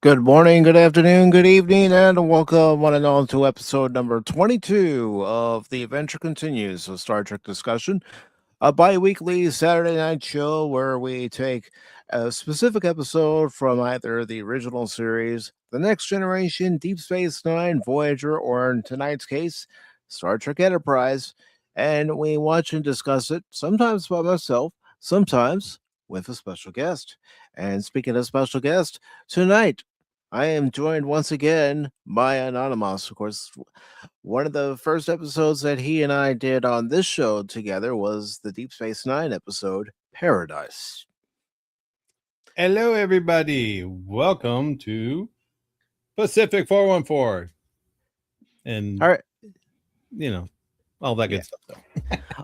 Good morning, good afternoon, good evening, and welcome one and all to episode number 22 of The Adventure Continues, a Star Trek discussion, a bi-weekly Saturday night show where we take a specific episode from either the original series, The Next Generation, Deep Space Nine, Voyager, or in tonight's case, Star Trek Enterprise, and we watch and discuss it, sometimes by myself, sometimes with a special guest. And speaking of special guest, tonight I am joined once again by Anonymous. Of course, one of the first episodes that he and I did on this show together was the Deep Space Nine episode, Paradise. Hello, everybody. Welcome to Pacific 414. And, All right. All that Yeah. good stuff. Though.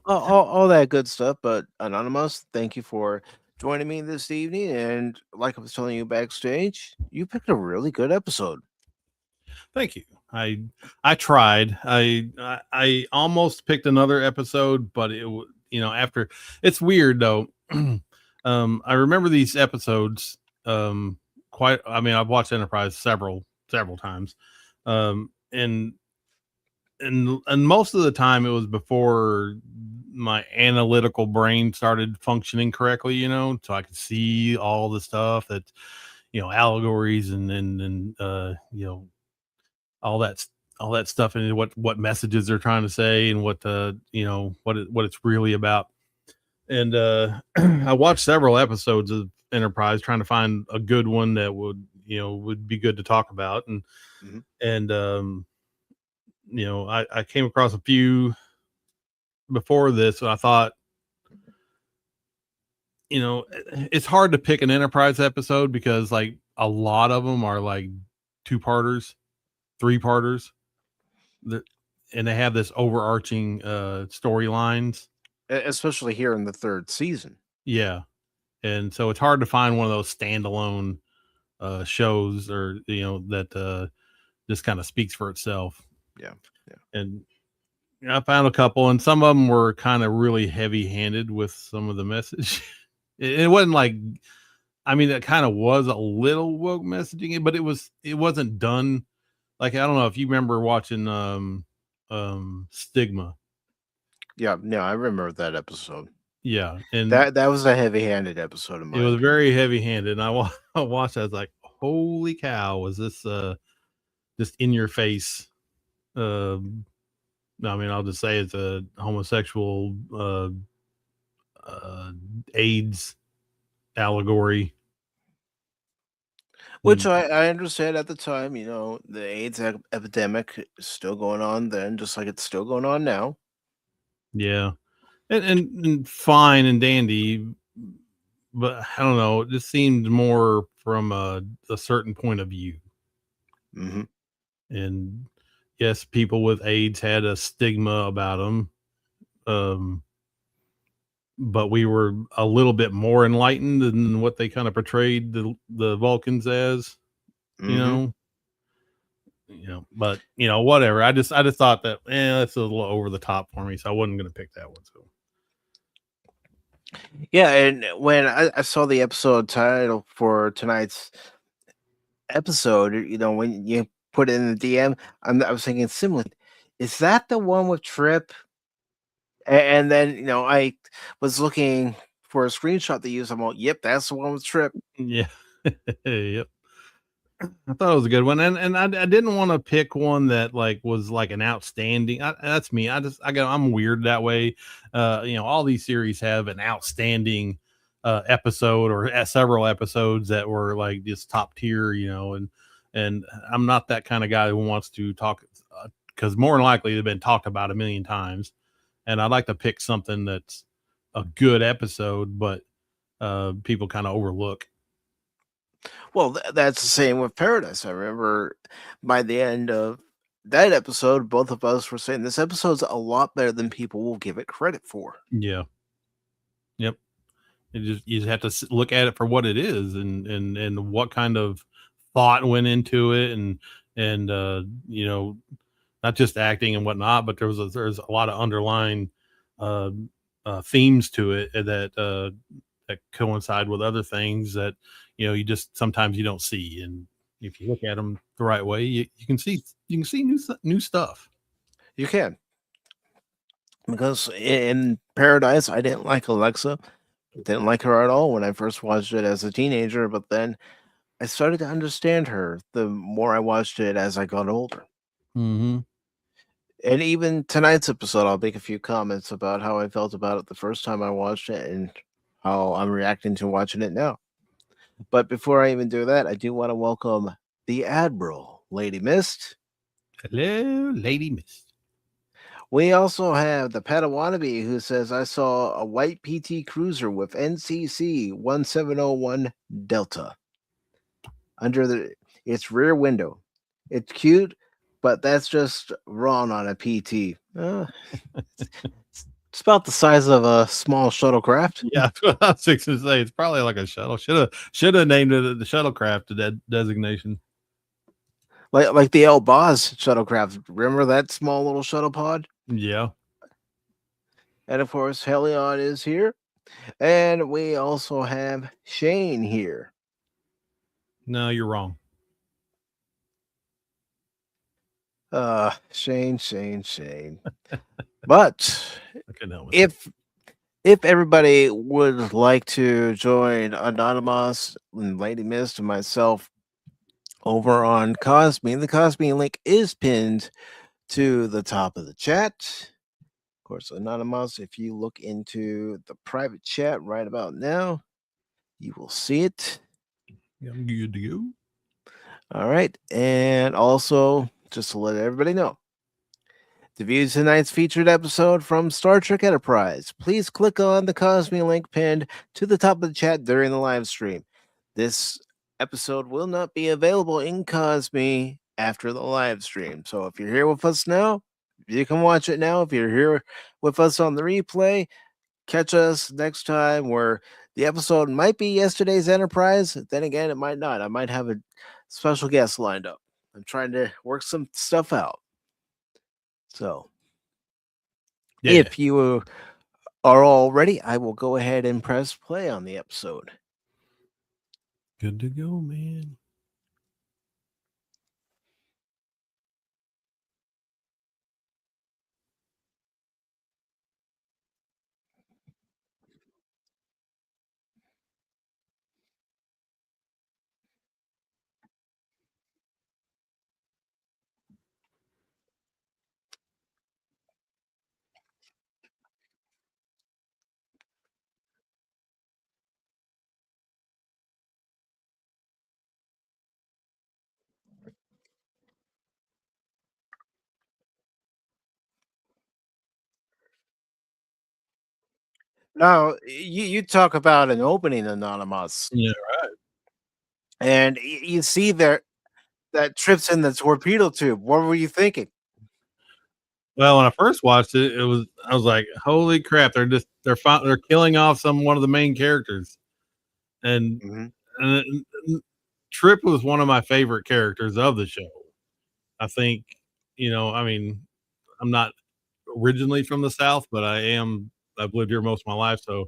all that good stuff. But Anonymous, thank you for joining me this evening. And like I was telling you backstage, you picked a really good episode. Thank you. I tried. I almost picked another episode, but after it's weird though. I remember these episodes quite. I mean, I've watched Enterprise several times, and most of the time it was before my analytical brain started functioning correctly, so I could see all the stuff that, allegories and all that stuff and what messages they're trying to say and what it's really about. And I watched several episodes of Enterprise trying to find a good one that would be good to talk about. And I came across a few before this, and I thought, it's hard to pick an Enterprise episode because like a lot of them are like 2-parters, 3-parters, and they have this overarching storylines, Especially here in the third season. Yeah, and so it's hard to find one of those standalone shows or that just kind of speaks for itself. Yeah. And I found a couple, and some of them were kind of really heavy-handed with some of the message. It wasn't like, I mean, it kind of was a little woke messaging, but it wasn't done like, I don't know if you remember watching Stigma. Yeah, no, I remember that episode. Yeah, and that was a heavy-handed episode. It was very heavy-handed, and I watched. I was like, "Holy cow! Was this just in your face?" I mean, I'll just say it's a homosexual AIDS allegory, which I understand at the time. The AIDS epidemic is still going on then, just like it's still going on now. Yeah, and fine and dandy, but I don't know. It just seemed more from a certain point of view. Mm-hmm. And yes, people with AIDS had a stigma about them. But we were a little bit more enlightened than what they kind of portrayed the Vulcans as, Mm-hmm. but whatever. I just thought that, that's a little over the top for me. So I wasn't going to pick that one. So. Yeah. And when I saw the episode title for tonight's episode, when you put it in the DM, I was thinking Similitude. Is that the one with Trip? And then, I was looking for a screenshot to use. I'm all, yep, that's the one with Trip. Yeah. Yep. I thought it was a good one, and I didn't want to pick one that like was like an outstanding. That's me. I'm weird that way. All these series have an outstanding episode or several episodes that were like just top tier. And I'm not that kind of guy who wants to talk because more than likely they've been talked about a million times, and I'd like to pick something that's a good episode, but people kind of overlook. Well, that's the same with Paradise. I remember by the end of that episode, both of us were saying this episode's a lot better than people will give it credit for. Yeah. Yep. You just have to look at it for what it is and what kind of thought went into it and not just acting and whatnot, but there's a lot of underlying themes to it that coincide with other things that you just sometimes you don't see. And if you look at them the right way, you can see new stuff. You can, because in Paradise, I didn't like Alexa. Didn't like her at all when I first watched it as a teenager, but then I started to understand her the more I watched it as I got older. Mm-hmm. And even tonight's episode, I'll make a few comments about how I felt about it the first time I watched it and how I'm reacting to watching it now. But before I even do that, I do want to welcome the Admiral, Lady Mist. Hello, Lady Mist. We also have the Padawannabe who says, I saw a white PT Cruiser with NCC 1701 Delta under its rear window. It's cute, but that's just wrong on a PT. It's about the size of a small shuttlecraft. Yeah, that's what I was fixing to say. It's probably like a shuttle. Should have named it the shuttlecraft designation. Like the El Boz shuttlecraft. Remember that small little shuttle pod? Yeah. And of course, Helion is here. And we also have Shane here. No, you're wrong. Shane. But I couldn't help myself. if everybody would like to join Anonymous and Lady Mist and myself over on Cosme, the Cosme link is pinned to the top of the chat. Of course, Anonymous, if you look into the private chat right about now, you will see it. I'm good to go. All right. And also, just to let everybody know, to view tonight's featured episode from Star Trek Enterprise, please click on the Cosme link pinned to the top of the chat during the live stream. This episode will not be available in Cosme after the live stream. So if you're here with us now, you can watch it now. If you're here with us on the replay, catch us next time where the episode might be yesterday's Enterprise. Then again, it might not. I might have a special guest lined up. I'm trying to work some stuff out. So Yeah. if you are all ready, I will go ahead and press play on the episode. Good to go, man. Now, you talk about an opening Anonymous, Yeah. and you see there that trips in the torpedo tube. What were you thinking? Well, when I first watched it, I was like, "Holy crap! They're killing off one of the main characters." And, Mhm. and Trip was one of my favorite characters of the show. I think, I mean, I'm not originally from the South, but I've lived here most of my life, so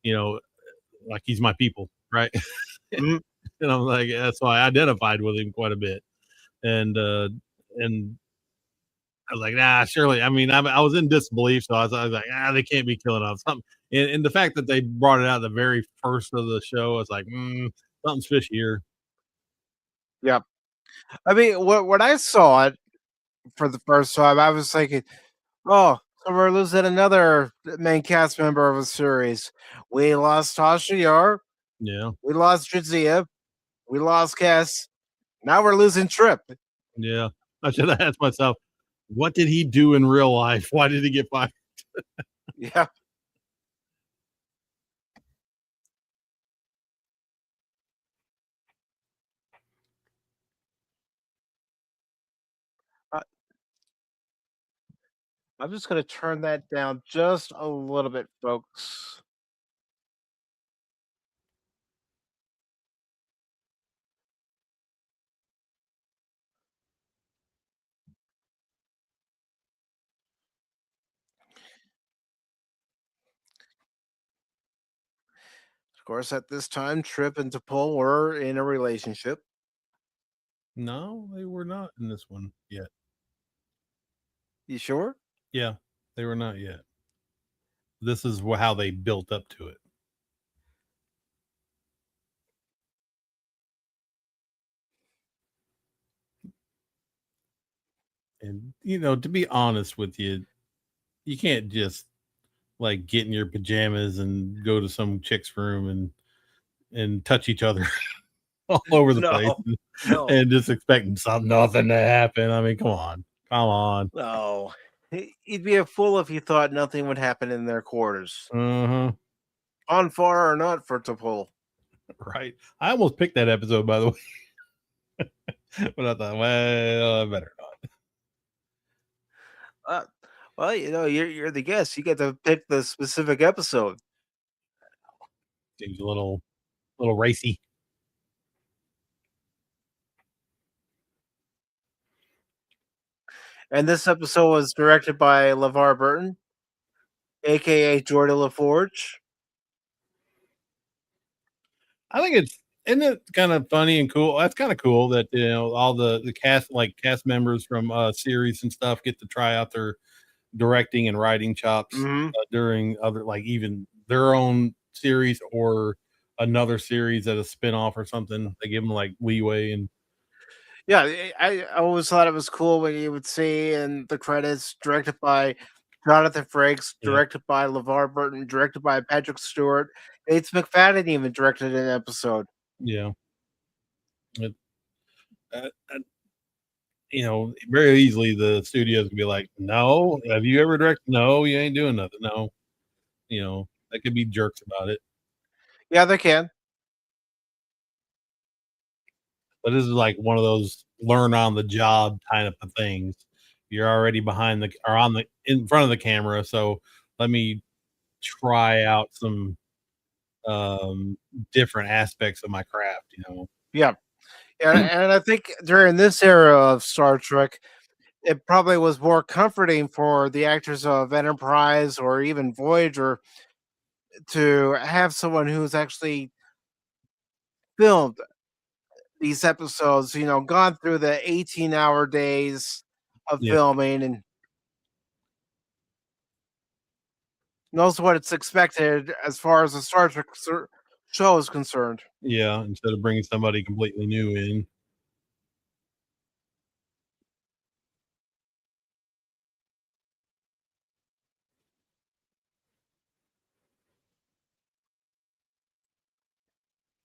you know, like he's my people, right? Mhm. And I'm like, that's why I identified with him quite a bit. And I was like, nah, surely. I mean, I was in disbelief, so I was like, they can't be killing off something. And the fact that they brought it out the very first of the show, I was like, something's fishy here. Yeah. I mean, when I saw it for the first time, I was thinking, "Oh, so we're losing another main cast member of a series. We lost Tasha Yar, Yeah, we lost Jadzia, we lost Cass. Now we're losing Trip." yeah. I should have asked myself, what did he do in real life? Why did he get fired? Yeah. I, I'm just going to turn that down just a little bit, folks. Of course, at this time, Trip and T'Pol were in a relationship. No, they were not in this one yet. You sure? Yeah, they were not yet. This is how they built up to it. And to be honest with you, you can't just like get in your pajamas and go to some chick's room and touch each other all over the place No, no, and just expecting nothing to happen. I mean, come on. no. You'd be a fool if you thought nothing would happen in their quarters. Uh-huh. On far or not for to pull. Right. I almost picked that episode, by the way, but I thought, well, I better not. Uh, well, you're the guest. You get to pick the specific episode. Seems a little racy. And this episode was directed by LeVar Burton, aka Jordan LaForge. I think isn't it kind of funny and cool? That's kind of cool that all the cast members from series and stuff get to try out their directing and writing chops Hmm. during other like even their own series or another series at a spinoff or something. They give them like leeway and Yeah, I always thought it was cool when you would see in the credits directed by Jonathan Frakes, yeah, directed by LeVar Burton, directed by Patrick Stewart. It's McFadden even directed an episode. yeah. It, very easily the studios can be like, "No, have you ever directed? No, you ain't doing nothing. No, they could be jerks about it." Yeah, they can. But this is like one of those learn on the job kind of things. You're already behind the or on the in front of the camera, so let me try out some um different aspects of my craft. Yeah. And I think during this era of Star Trek, it probably was more comforting for the actors of Enterprise or even Voyager to have someone who's actually filmed these episodes, gone through the 18-hour days of Yeah, filming and knows what it's expected as far as the Star Trek show is concerned. yeah, instead of bringing somebody completely new in.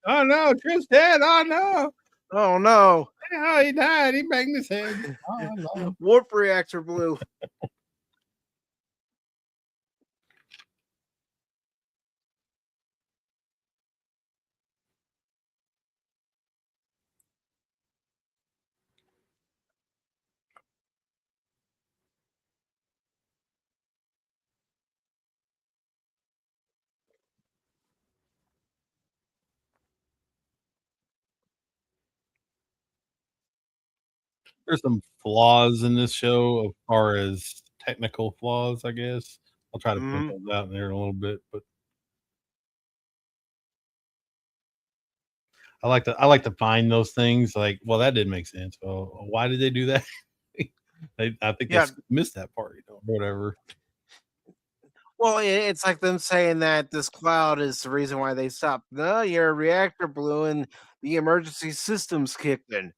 Oh no, Trip's dead. Oh no. Oh no, Oh, he died. He banged his head. Oh no. warp reactor blew. There's some flaws in this show as far as technical flaws, I guess. I'll try to point Hmm. those out in there in a little bit, but I like to find those things like, well, that didn't make sense. Well, why did they do that? I think they Yeah, missed that part, or whatever. well, it's like them saying that this cloud is the reason why they stopped. No, your reactor blew and the emergency systems kicked in.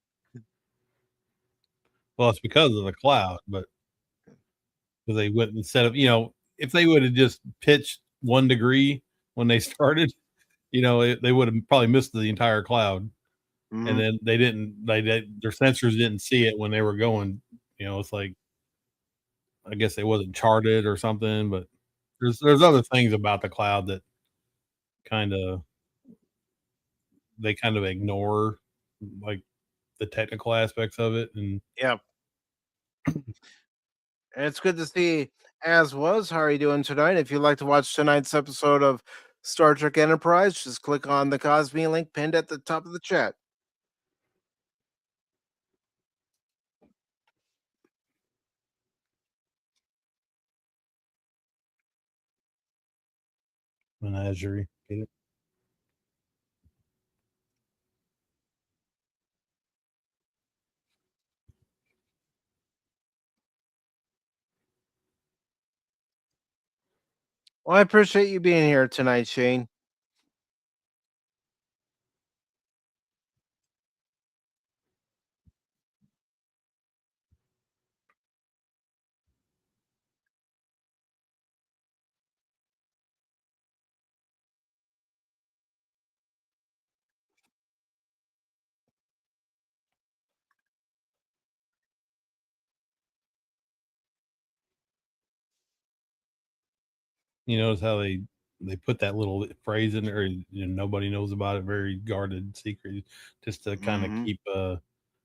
Well, it's because of the cloud, but because they went instead of if they would have just pitched 1 degree when they started, they would have probably missed the entire cloud. And Hmm. then they didn't. Their sensors didn't see it when they were going. It's like I guess it wasn't charted or something, but there's other things about the cloud that kind of they kind of ignore, like the technical aspects of it. And Yeah, and it's good to see. As was, how are you doing tonight? If you'd like to watch tonight's episode of Star Trek Enterprise, just click on the Cosme link pinned at the top of the chat. menagerie, get it? Well, I appreciate you being here tonight, Shane. You notice how they put that little phrase in there, nobody knows about it, very guarded secret, just to kind of Hmm. keep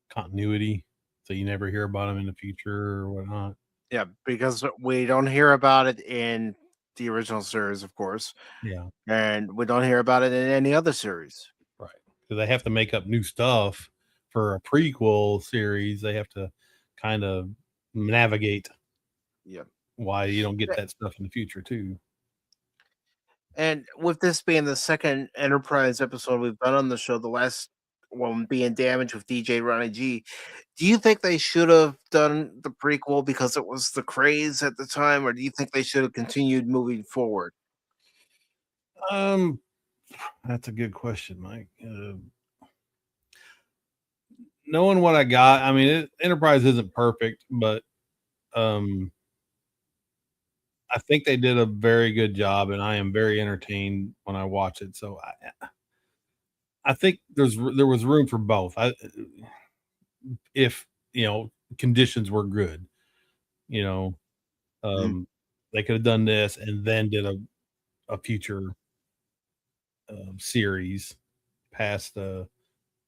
continuity, so you never hear about them in the future or whatnot. Yeah, because we don't hear about it in the original series, of course, Yeah, and we don't hear about it in any other series. right. Because they have to make up new stuff for a prequel series. They have to kind of navigate Yeah. why you don't get that stuff in the future too. And with this being the second Enterprise episode we've done on the show, the last one being Damage with DJ Ronnie G, do you think they should have done the prequel because it was the craze at the time, or do you think they should have continued moving forward? Um, that's a good question, Mike. Knowing what I got, I mean, Enterprise isn't perfect, but um, I think they did a very good job, and I am very entertained when I watch it. So I think there was room for both. If conditions were good, you know, Mhm. um, they could have done this and then did a future series past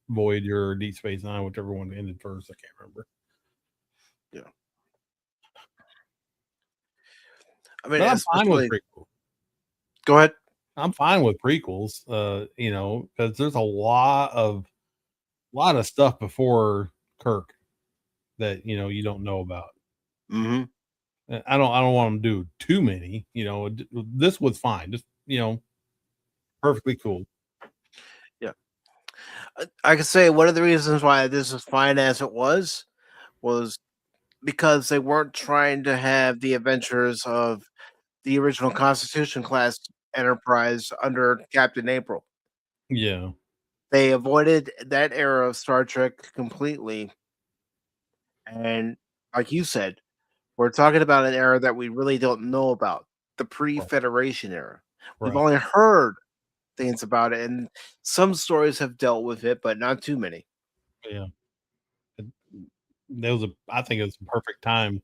Voyager or Deep Space Nine, whichever one ended first. I can't remember. Yeah. I mean, But I'm fine with especially prequels. go ahead. I'm fine with prequels, because there's a lot of stuff before Kirk that you don't know about. Mhm. I don't want them to do too many. This was fine, just perfectly cool. Yeah. I could say one of the reasons why this was fine as it was because they weren't trying to have the adventures of the original Constitution class Enterprise under Captain April. Yeah, They avoided that era of Star Trek completely, and like you said, we're talking about an era that we really don't know about, the right, pre-Federation era. We've right, only heard things about it, and some stories have dealt with it, but not too many. yeah. It- I think it was a perfect time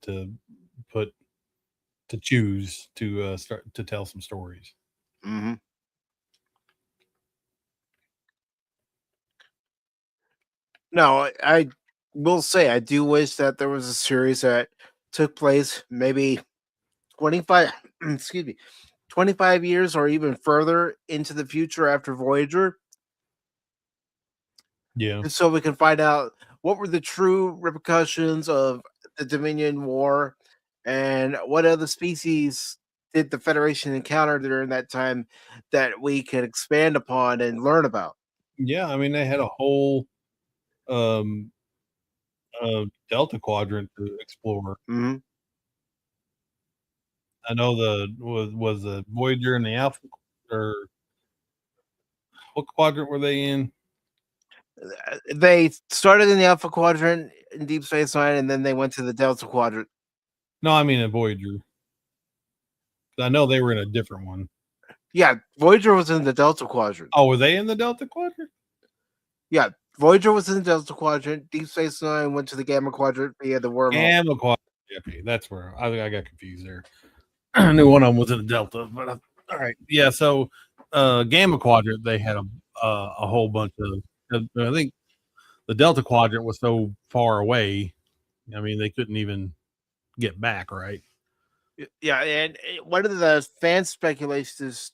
put to choose to start to tell some stories. Mhm. No, I will say I do wish that there was a series that took place maybe 25 excuse me, 25 years or even further into the future after Voyager, Yeah, and so we can find out what were the true repercussions of the Dominion War and what other species did the Federation encounter during that time that we can expand upon and learn about. yeah. I mean, they had a whole um, Delta Quadrant to explore. Mhm. I know was the Voyager and the Alpha, or what quadrant were they in? They started in the Alpha Quadrant in Deep Space Nine, and then they went to the Delta Quadrant. No, I mean a Voyager. I know they were in a different one. Yeah, Voyager was in the Delta Quadrant. Oh, were they in the Delta Quadrant? Yeah, Voyager was in the Delta Quadrant. Deep Space Nine went to the Gamma Quadrant via the wormhole. Gamma Quadrant. Okay, that's where I got confused there. I knew one of them was in the Delta, but all right, yeah. So, Gamma Quadrant, they had a whole bunch of. I think the Delta Quadrant was so far away. I mean, they couldn't even get back. Right? Yeah, and one of the fan speculations,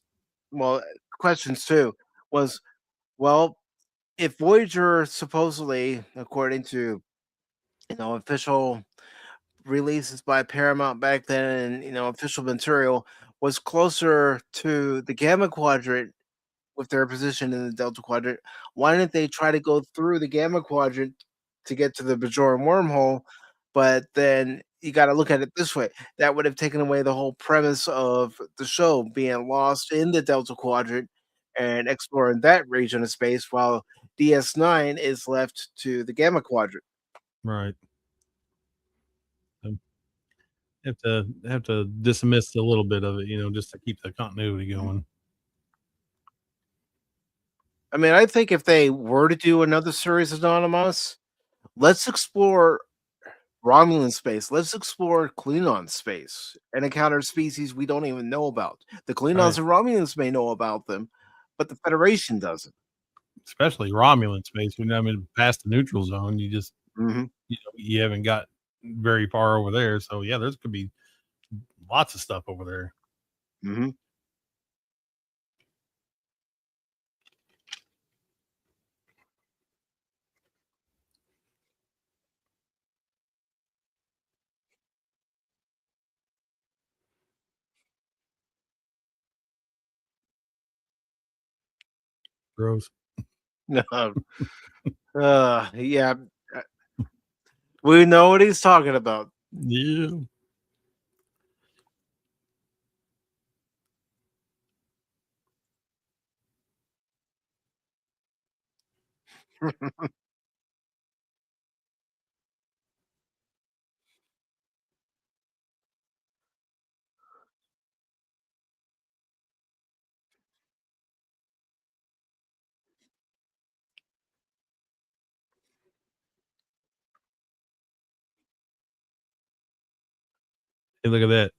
well, questions too, was well, if Voyager supposedly, according to official releases by Paramount back then, and official material, was closer to the Gamma Quadrant with their position in the Delta Quadrant, why didn't they try to go through the Gamma Quadrant to get to the Bajoran wormhole? But then you got to look at it this way. That would have taken away the whole premise of the show being lost in the Delta Quadrant and exploring that region of space, while DS9 is left to the Gamma Quadrant. Right. Um, have to dismiss a little bit of it, just to keep the continuity Mhm. going. I mean, I think if they were to do another series of Anonymous, let's explore Romulan space. Let's explore Klingon space and encounter species we don't even know about. The Right. Klingons and Romulans may know about them, but the Federation doesn't. Especially Romulan space. When I mean past the neutral zone, Mhm, you haven't got very far over there. So yeah, there's could be lots of stuff over there. mhm. Gross. Yeah, uh, we know what he's talking about. Yeah. Hey, look at that.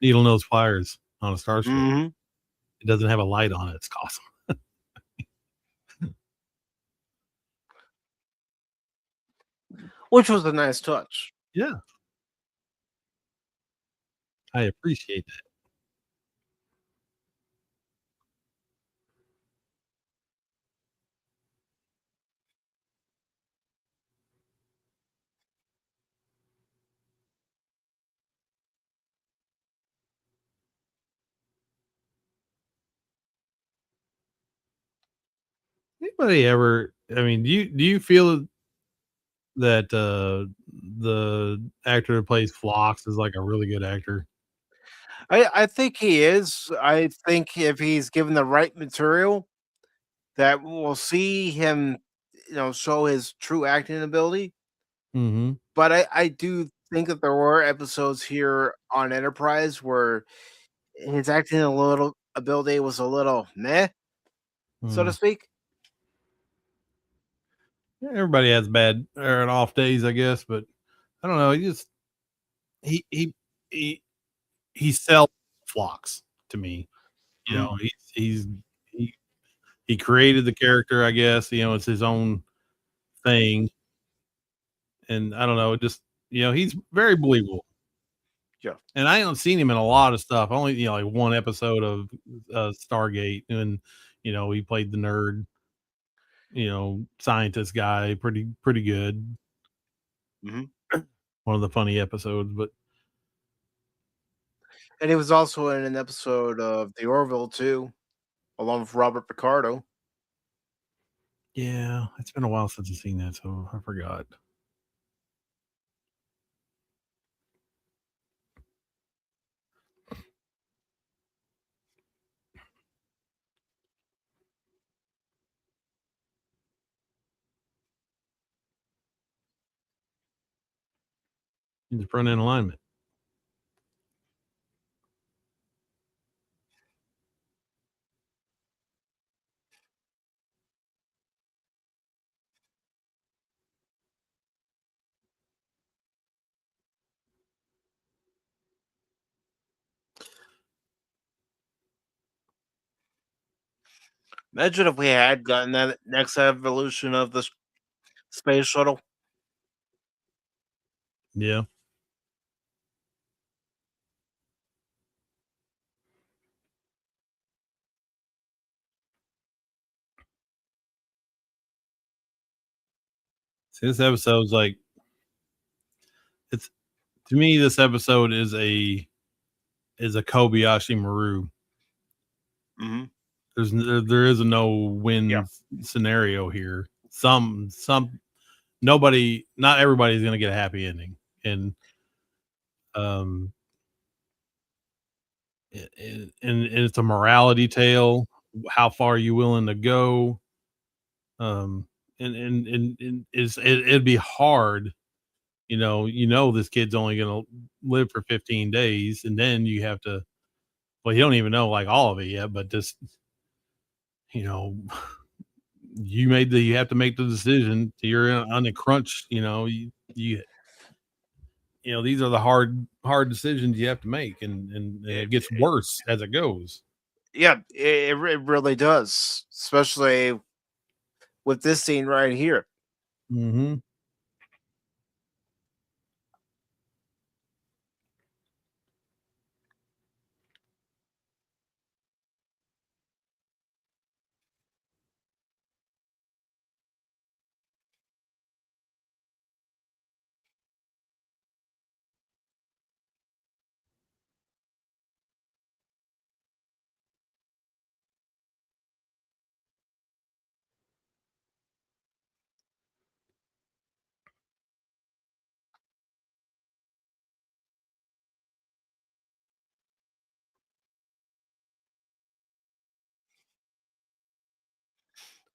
Needle nose pliers on a starship. Mhm. It doesn't have a light on it. It's awesome. Which was a nice touch. Yeah, I appreciate that. Anybody ever? I mean, do you feel that the actor that plays Phlox is like a really good actor? I think he is. I think if he's given the right material, that we'll see him, show his true acting ability. Mm-hmm. But I do think that there were episodes here on Enterprise where his acting a little ability was a little meh, so to Mm. speak. Yeah, everybody has bad or an off days, I guess, but I don't know. He he he he sells Phlox to me. You Mhm, know, he he created the character, I guess. It's his own thing, and I don't know, just he's very believable. yeah. And I haven't seen him in a lot of stuff. Only like one episode of Stargate, and he played the nerd, scientist guy, pretty good. Mhm. One of the funny episodes, but And he was also in an episode of The Orville too, along with Robert Picardo. yeah, it's been a while since I've seen that, so I forgot. He's the front end alignment. Imagine if we had gotten that next evolution of the space shuttle. Yeah. See, this episode's like it's to me. This episode is a Kobayashi Maru. Mhm. There is a no Yeah. win scenario here. Some nobody, not everybody's gonna get a happy ending, and Um, and it's a morality tale. How far are you willing to go? Um, and it'd be hard. This kid's only gonna live for 15 days, and then you have to. Well, you don't even know like all of it yet, but just you know, you have to make the decision. You're on a crunch. These are the hard decisions you have to make, and it gets worse as it goes. Yeah, it really does, especially with this scene right here. Mhm.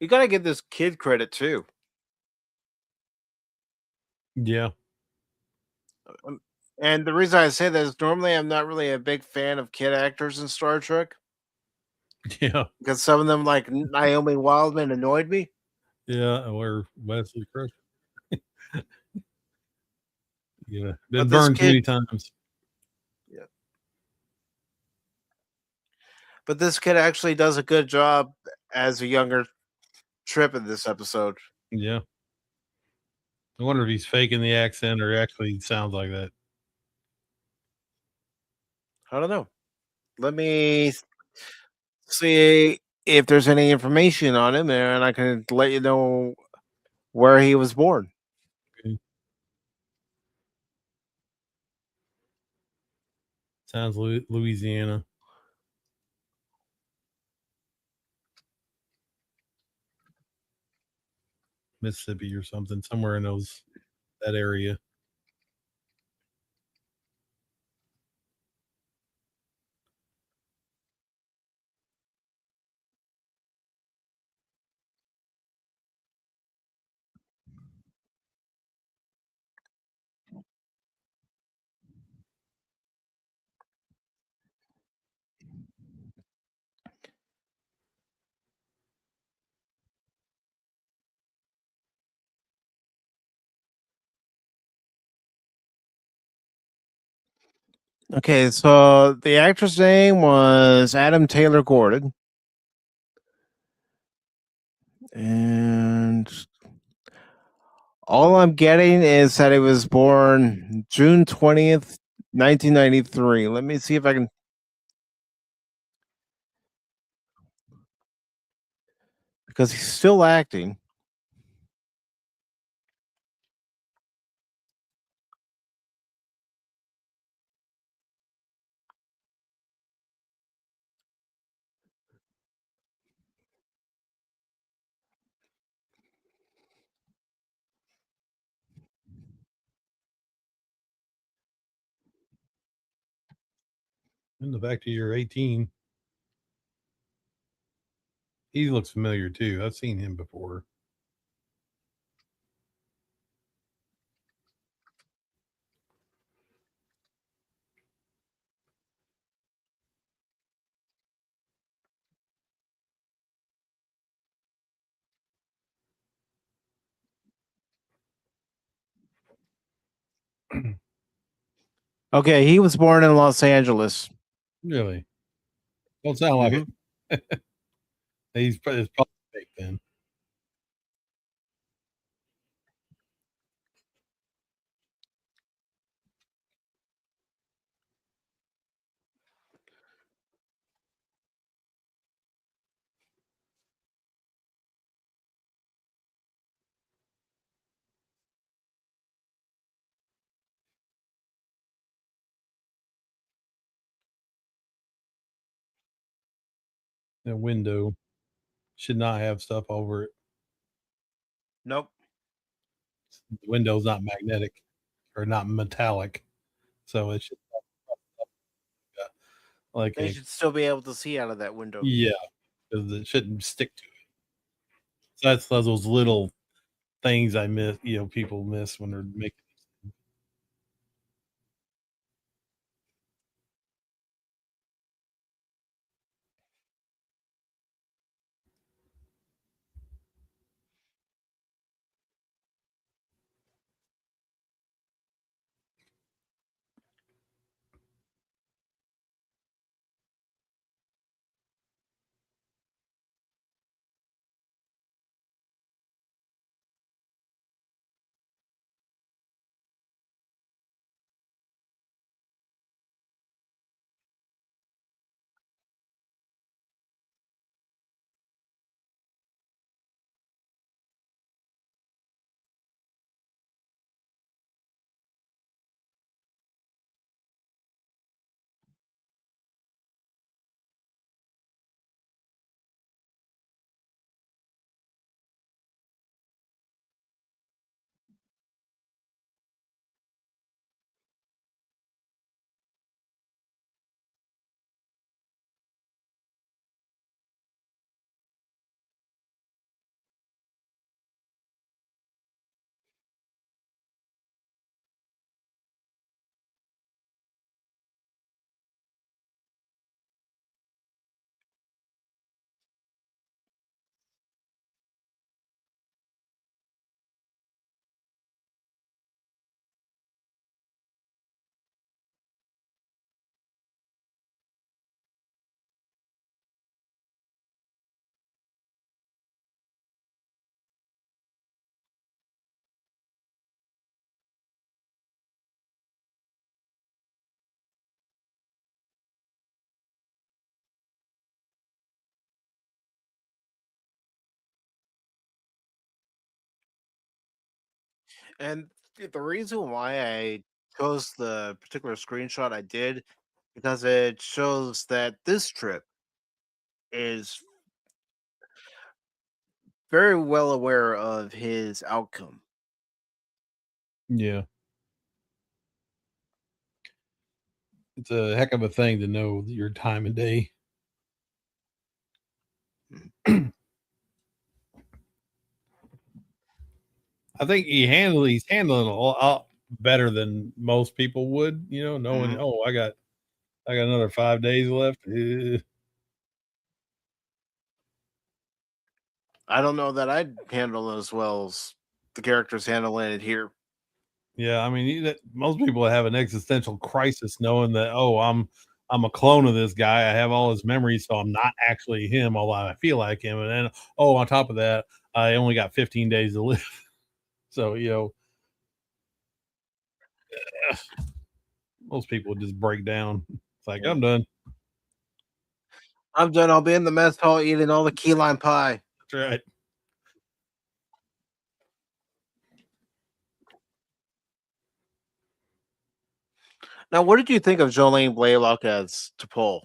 You got to give this kid credit too. Yeah. Um, and the reason I say that is normally I'm not really a big fan of kid actors in Star Trek Yeah. because some of them, like Naomi Wildman, annoyed me. Yeah, or Wesley Crusher. Yeah. But Been this burned too kid, many times. yeah, but this kid actually does a good job as a younger Trip in this episode. Yeah. I wonder if he's faking the accent or actually sounds like that. I don't know. Let me see if there's any information on him, and I can let you know where he was born. Okay. Sounds Louisiana, Mississippi or something, somewhere in that area. Okay, so the actor's name was Adam Taylor Gordon, and all I'm getting is that he was born June 20th, 1993. Let me see if I can, because he's still acting. In the fact that you're 18, he looks familiar too. I've seen him before. Okay, he was born in Los Angeles. Really? Don't sound like Hmm. it. It's probably fake then. That window should not have stuff over it. Nope. The window's not magnetic or not metallic. So it should like They a should still be able to see out of that window. yeah, 'cause it shouldn't stick to it. So that's those little things I miss, people miss when they're making. And the reason why I chose the particular screenshot I did because it shows that this trip is very well aware of his outcome. Yeah, it's a heck of a thing to know your time of day. Mhm. I think he's handling it a lot better than most people would, knowing, Mhm. oh, I got another 5 days left. I don't know that I'd handle it as well as the characters handling it here. Yeah, I mean, most people have an existential crisis knowing that, oh, I'm a clone of this guy. I have all his memories, so I'm not actually him, although I feel like him. And then, oh, on top of that, I only got 15 days to live. So, most people would just break down. It's like, Yeah. I'm done. I'm done. I'll be in the mess hall eating all the key lime pie. That's right. Now, what did you think of Jolene Blaylock as T'Pol?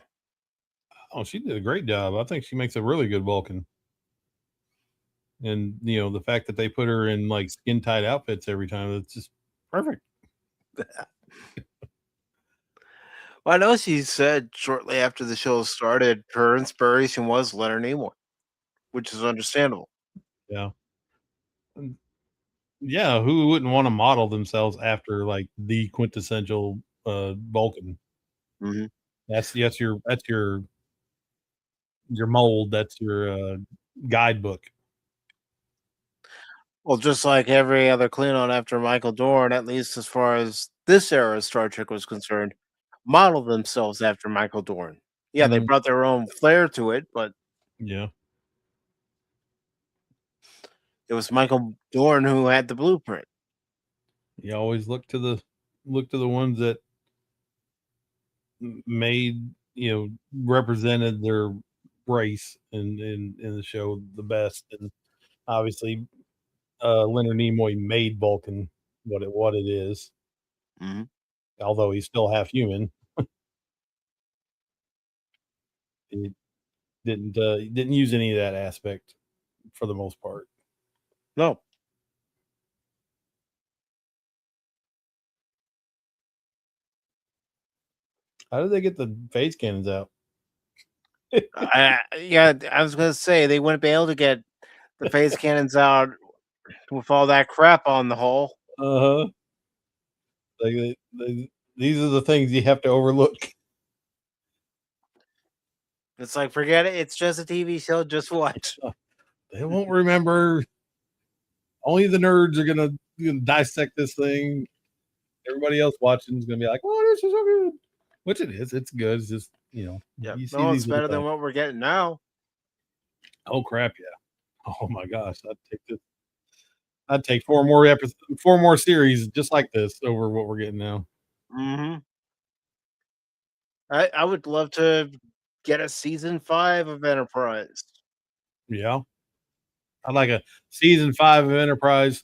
Oh, she did a great job. I think she makes a really good Vulcan. And the fact that they put her in like skin tight outfits every time, it's just perfect. Well, I know she said shortly after the show started, her inspiration was Leonard Nimoy, which is understandable. Yeah. And yeah, who wouldn't want to model themselves after like the quintessential Vulcan? Mhm. That's your mold, that's your guidebook. Well, just like every other Klingon after Michael Dorn, at least as far as this era of Star Trek was concerned, modeled themselves after Michael Dorn. Yeah, they Mm, brought their own flair to it, but yeah. it was Michael Dorn who had the blueprint. You always look to the ones that made, represented their race in the show the best. And obviously Leonard Nimoy made Vulcan what it is, Mhm. although he's still half human. He didn't use any of that aspect for the most part. No, How did they get the phase cannons out? Yeah, I was gonna say they wouldn't be able to get the phase cannons out with all that crap on the hull. Uh-huh. Like, these are the things you have to overlook. It's like, forget it. It's just a TV show. Just watch. They won't remember. Only the nerds are gonna dissect this thing. Everybody else watching is gonna be like, "Oh, this is so good," which it is. It's good. It's just Yeah, you see no, it's these little better than things. what we're getting now. Oh crap! Yeah. Oh my gosh! I'd take this. I'd take 4 more episodes, 4 more series just like this over what we're getting now. Hmm. I would love to get a season 5 of Enterprise. Yeah, I'd like a season 5 of Enterprise,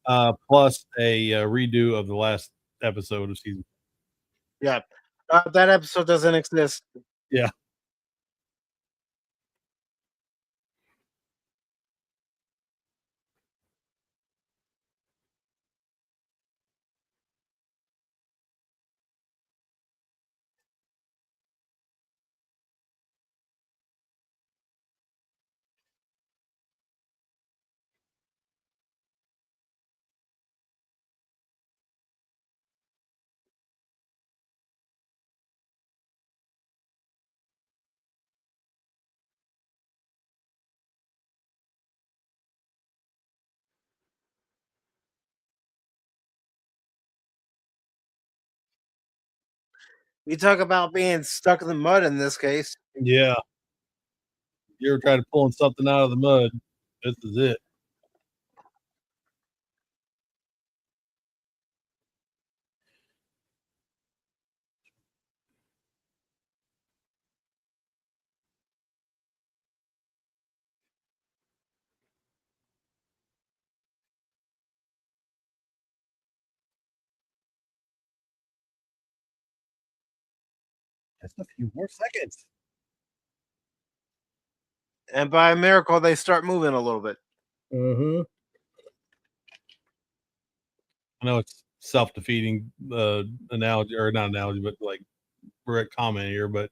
plus a redo of the last episode of season. Yeah, that episode doesn't exist. Yeah, You talk about being stuck in the mud in this case. yeah. You ever tried pulling something out of the mud? This is it. Just a few more seconds. And by a miracle, they start moving a little bit. Mhm. I know it's self-defeating, analogy or not analogy, but, like, we're at comment here, but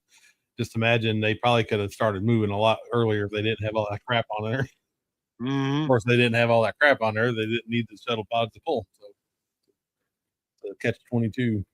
just imagine they probably could have started moving a lot earlier if they didn't have all that crap on there. Of Hmm. course, they didn't have all that crap on there, they didn't need the shuttle pods to pull, so catch 22.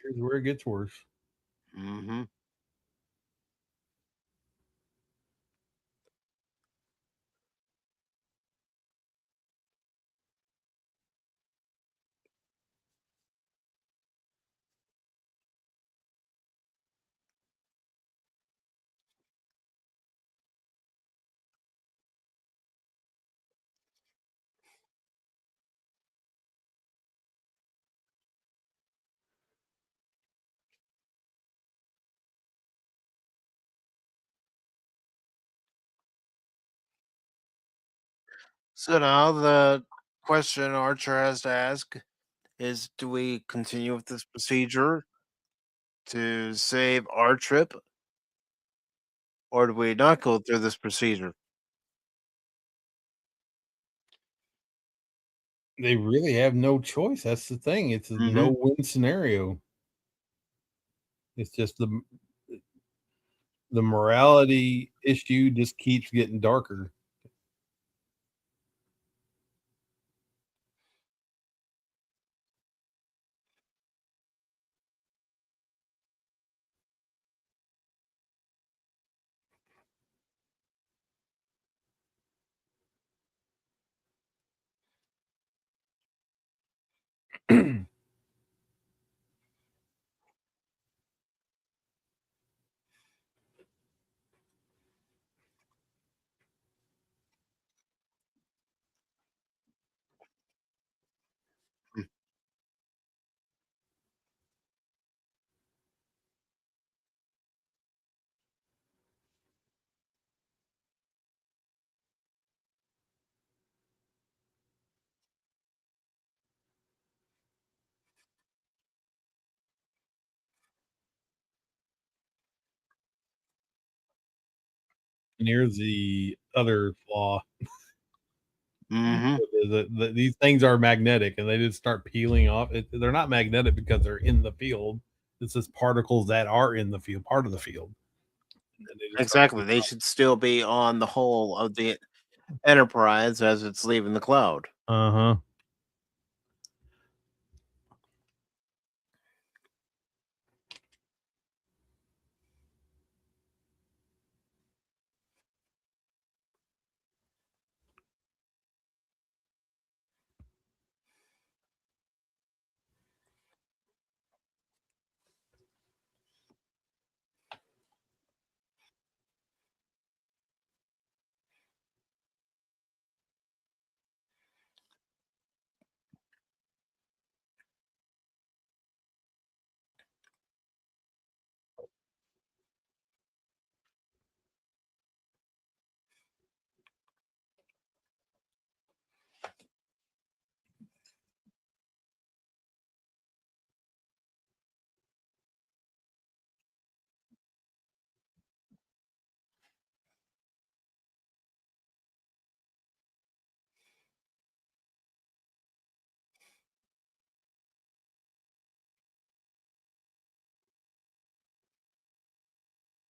Here's where it gets worse. Hmm. So now the question Archer has to ask is, do we continue with this procedure to save our trip, or do we not go through this procedure? They really have no choice, that's the thing, it's a Hmm. no-win scenario. It's just the morality issue just keeps getting darker. And here's the other flaw. Hmm. These things are magnetic, and they just start peeling off. They're not magnetic because they're in the field. It's just particles that are in the field, part of the field, and they just start Exactly. peeling They off. should still be on the whole of the Enterprise as it's leaving the cloud. Uh huh.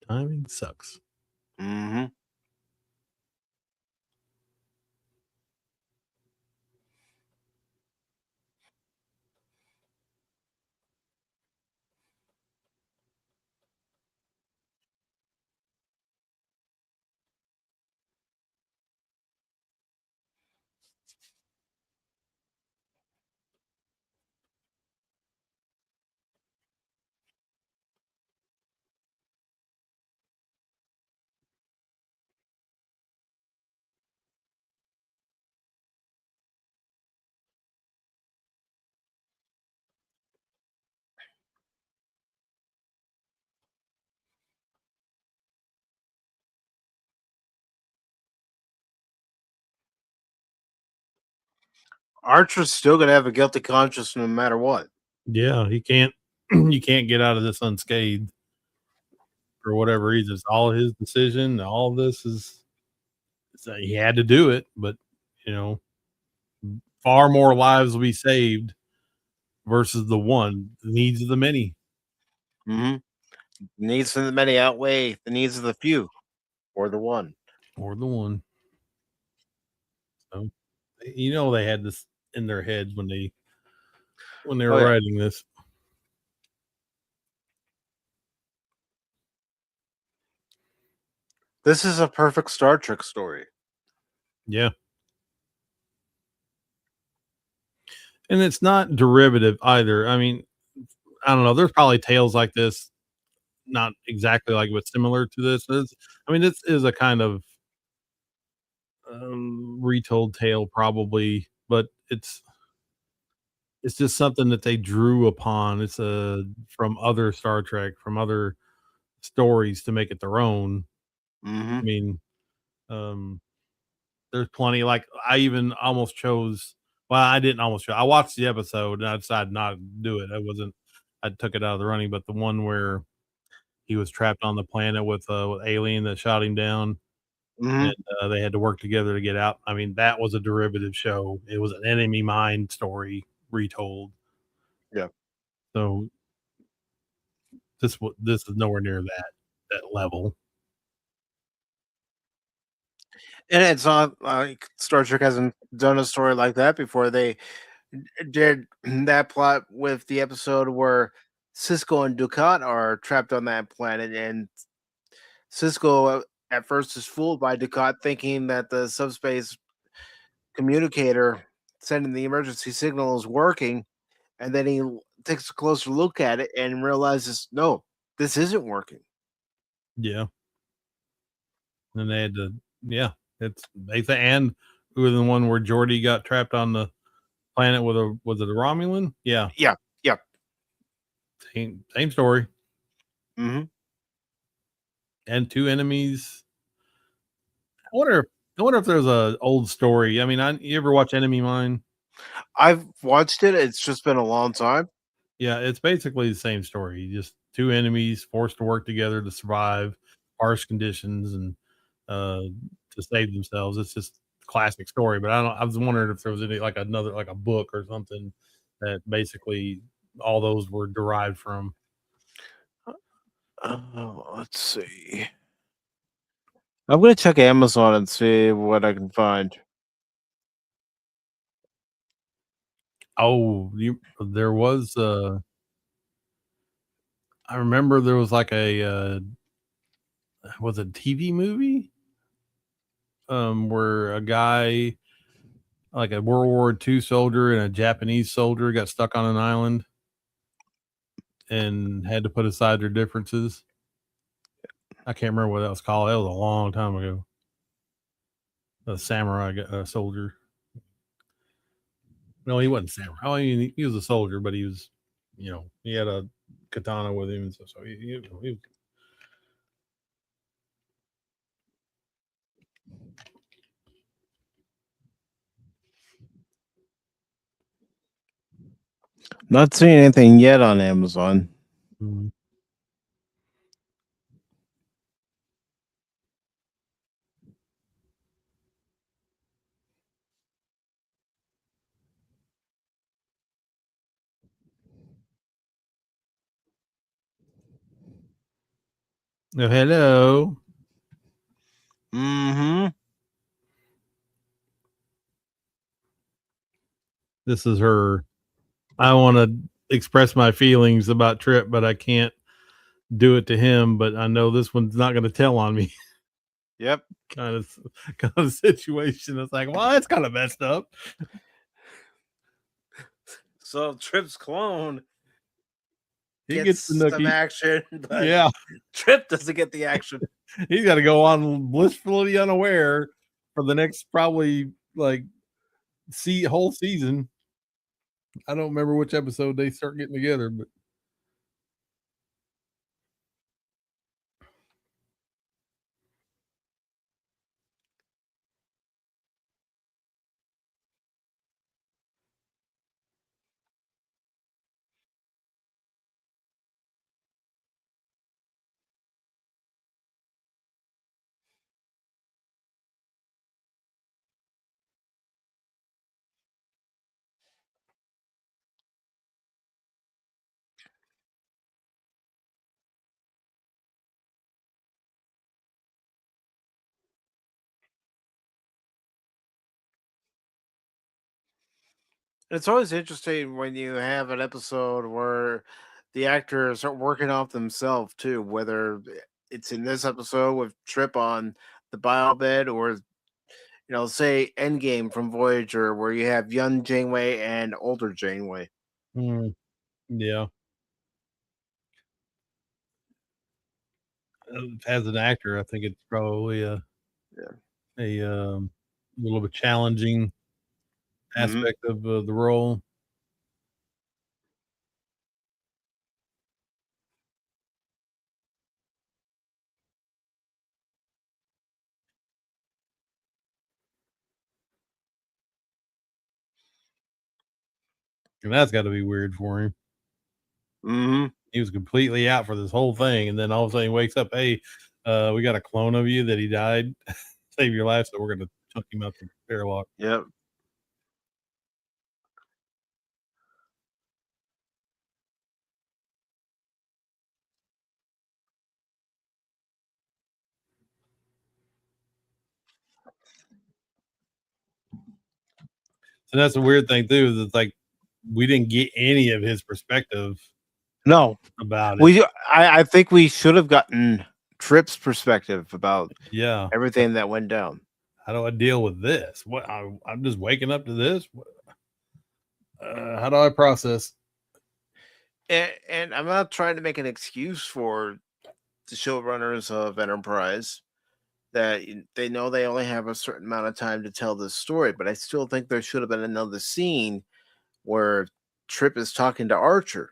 Timing sucks. Hmm. Archer's still gonna have a guilty conscience no matter what. Yeah, he can't. You can't get out of this unscathed for whatever reason. It's all his decision. All this is. He had to do it, but you know, far more lives will be saved versus the one. The needs of the many Hmm. Needs of the many outweigh the needs of the few, or the one. or the one. So, you know, they had this in their heads when they Oh were yeah, writing this. this is a perfect Star Trek story. Yeah, and it's not derivative either. I mean, I don't know. There's probably tales like this, not exactly like, but similar to this. I mean, this is a kind of retold tale, probably, but it's just something that they drew upon. It's a from other Star Trek, from other stories to make it their own. I Hmm. mean, um, there's plenty. Like I even almost chose. Well, I didn't almost. I watched the episode and I decided not to do it. I wasn't. I took it out of the running. But the one where he was trapped on the planet with alien that shot him down, Hmm. and they had to work together to get out. I mean, that was a derivative show. It was an enemy mine story retold. Yeah, So this is nowhere near that level. and it's not like Star Trek hasn't done a story like that before. They did that plot with the episode where Cisco and Ducat are trapped on that planet, and Cisco at first is fooled by Ducat, thinking that the subspace communicator sending the emergency signal is working, and then takes a closer look at it and realizes, no, this isn't working. Yeah, and they had to. Yeah, it's they th- and who was the one where Jordy got trapped on the planet with a was it a Romulan? Yeah, Yeah, yeah. same story. Hmm. And two enemies. I wonder. I wonder if there's a old story. I mean, you ever watch Enemy Mine? I've watched it. It's just been a long time. Yeah, it's basically the same story. Just two enemies forced to work together to survive harsh conditions, and to save themselves. It's just a classic story. But I was wondering if there was any like another like a book or something that basically all those were derived from. Let's see. I'm gonna check Amazon and see what I can find. Oh, there was I remember there was like a was a TV movie where a guy like a World War II soldier and a Japanese soldier got stuck on an island and had to put aside their differences. I can't remember what that was called. That was a long time ago. A samurai soldier. No, he wasn't samurai. Oh, he was a soldier, but he was, he had a katana with him, and so he was. Not seeing anything yet on Amazon. Mhm. Oh, hello. Mm-hmm. This is her. I want to express my feelings about Trip, but I can't do it to him. But I know this one's not going to tell on me. Yep. kind of situation. It's like, well, that's kind of messed up. So Trip's clone He gets gets the some nookie. action, but Yeah, Trip doesn't get the action. he's got to go on blissfully unaware for the next probably like whole season. I don't remember which episode they start getting together, but It's always interesting when you have an episode where the actors are working off themselves too, whether it's in this episode with Trip on the bio bed or say Endgame from Voyager where you have young Janeway and older Janeway. yeah. As an actor, I think it's probably Yeah. a little bit challenging Hmm. aspect of the role. And that's got to be weird for him. Hmm. He was completely out for this whole thing, and then all of a sudden he wakes up, hey, we got a clone of you that he died, save your life, so we're gonna chunk him out the airlock. Yep. So that's a weird thing too. Is it's like we didn't get any of his perspective No, about it. we. I think we should have gotten Trip's perspective about Yeah, everything that went down. how do I deal with this? What I'm just waking up to this. How do I process? And I'm not trying to make an excuse for the showrunners of Enterprise that they know they only have a certain amount of time to tell this story, but I still think there should have been another scene where Trip is talking to Archer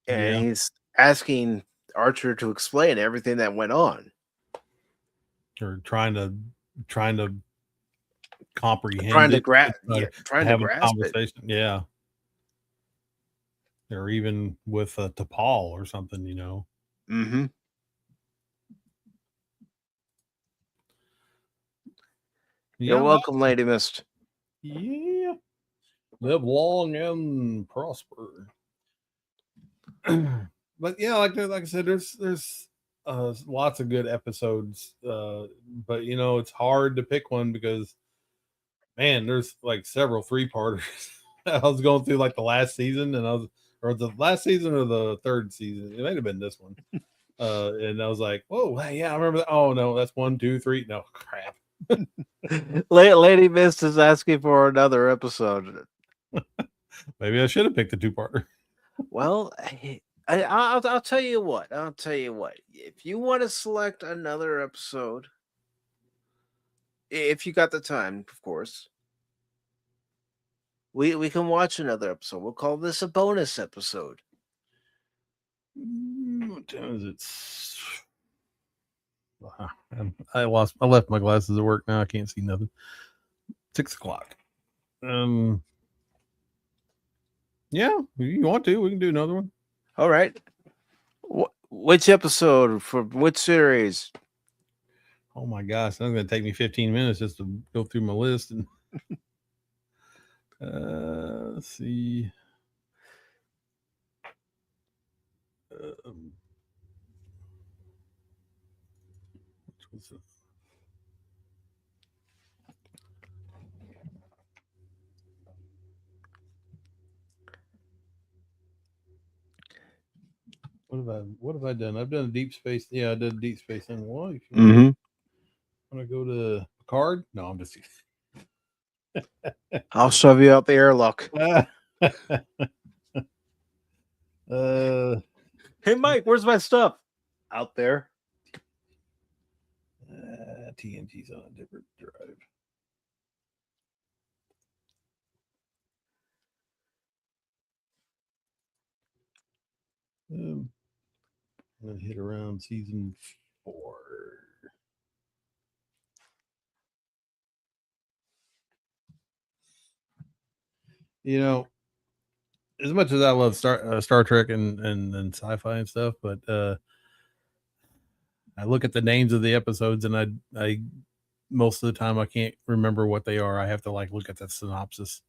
and Yeah, he's asking Archer to explain everything that went on, or trying to comprehend it, to trying to have a grasp it. conversation. Yeah, or even with T'Pol or something. Hmm. You're welcome, Lady Mist. Yeah. Live long and prosper. But yeah, like I said, there's lots of good episodes. But it's hard to pick one because man, there's like several 3-parters. I was going through like the last season, or the last season or the third season. It might have been this one. And I was like, whoa, hey, yeah, I remember that. Oh no, that's 1, 2, 3. No, crap. Lady Mist is asking for another episode. Maybe I should have picked the 2-parter. Well, I'll tell you what. I'll tell you what. If you want to select another episode, if you got the time, of course, we can watch another episode. We'll call this a bonus episode. What time is it? I left my glasses at work now. I can't see nothing. 6 o'clock. Yeah, if you want to, we can do another one. All right. Which episode for which series? Oh my gosh, that's gonna take me 15 minutes just to go through my list and let's see. Which was it? What have I done? I've done a Deep Space. Yeah, I did a Deep Space thing. Well, if you want to go to Picard? No, I'm just I'll shove you out the airlock. Hey Mike, where's my stuff? Out there. TNG's on a different drive. I'm gonna hit around season 4. As much as I love Star Trek and sci-fi and stuff, but I look at the names of the episodes and I most of the time I can't remember what they are. I have to look at the synopsis.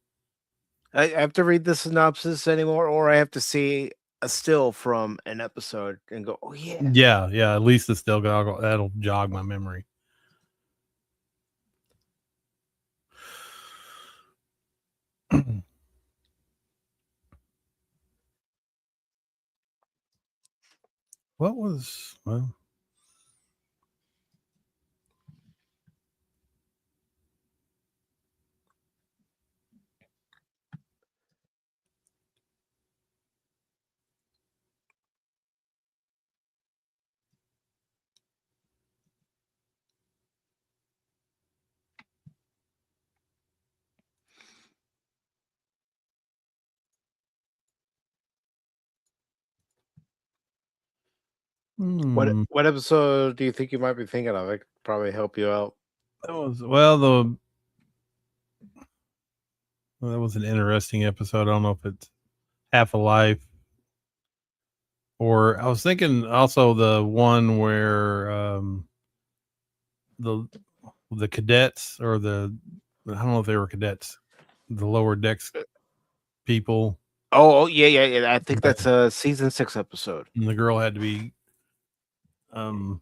I have to read the synopsis anymore, or I have to see a still from an episode and go, oh yeah. Yeah. At least the still that'll jog my memory. What was What episode do you think you might be thinking of? I could probably help you out. That was that was an interesting episode. I don't know if it's Half a Life, or I was thinking also the one where the cadets, or I don't know if they were cadets, the lower decks people. Oh yeah. I think that's a season 6 episode. And the girl had to be go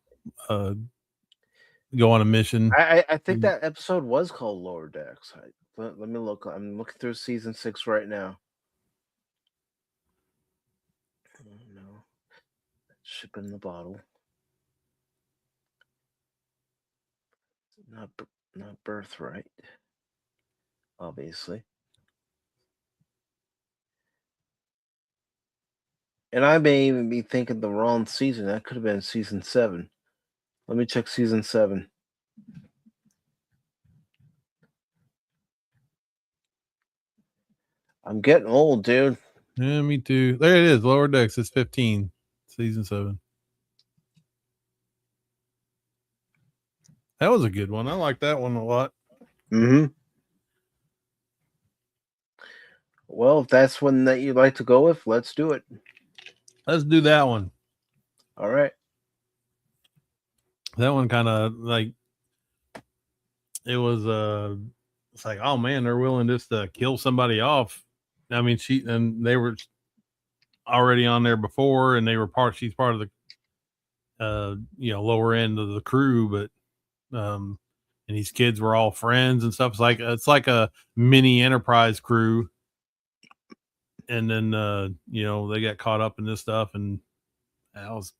on a mission. I think that episode was called Lower Decks. Let me look. I'm looking through season 6 right now. Oh, no, ship in the bottle. Not Birthright, obviously. And I may even be thinking the wrong season. That could have been season 7. Let me check season 7. I'm getting old, dude. Yeah, me too. There it is. Lower Decks. It's 15, season 7. That was a good one. I like that one a lot. Well, if that's one that you'd like to go with, let's do it. Let's do that one. All right. That one kind of it was it's like, oh man, they're willing just to kill somebody off. I mean, they were already on there before, and she's part of the lower end of the crew, but and these kids were all friends and stuff. It's like a mini Enterprise crew, and then they got caught up in this stuff, and that was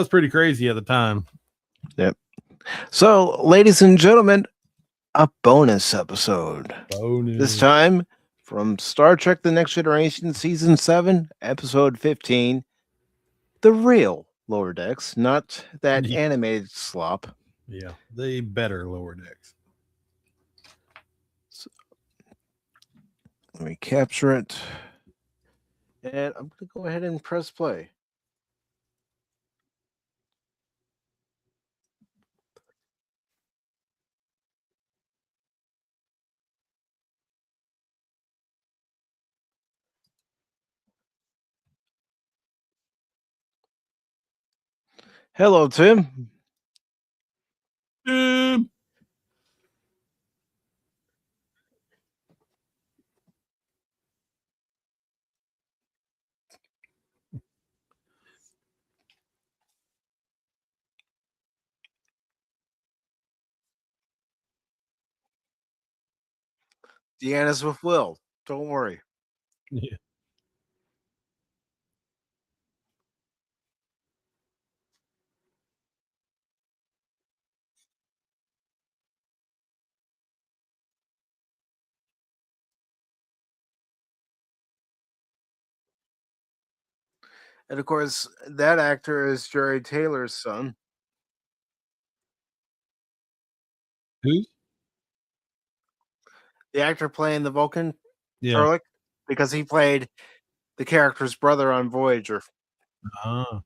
pretty crazy at the time. Yep. So, ladies and gentlemen, a bonus episode. This time from Star Trek The Next Generation, Season 7, Episode 15, The Real Lower Decks, not that animated slop. Yeah, the better Lower Decks. So, let me capture it. And I'm going to go ahead and press play. Hello, Tim. Deanna's with Will. Don't worry. Yeah. And of course, that actor is Jerry Taylor's son. Who? The actor playing the Vulcan, Yeah. Turlik, because he played the character's brother on Voyager. Ah.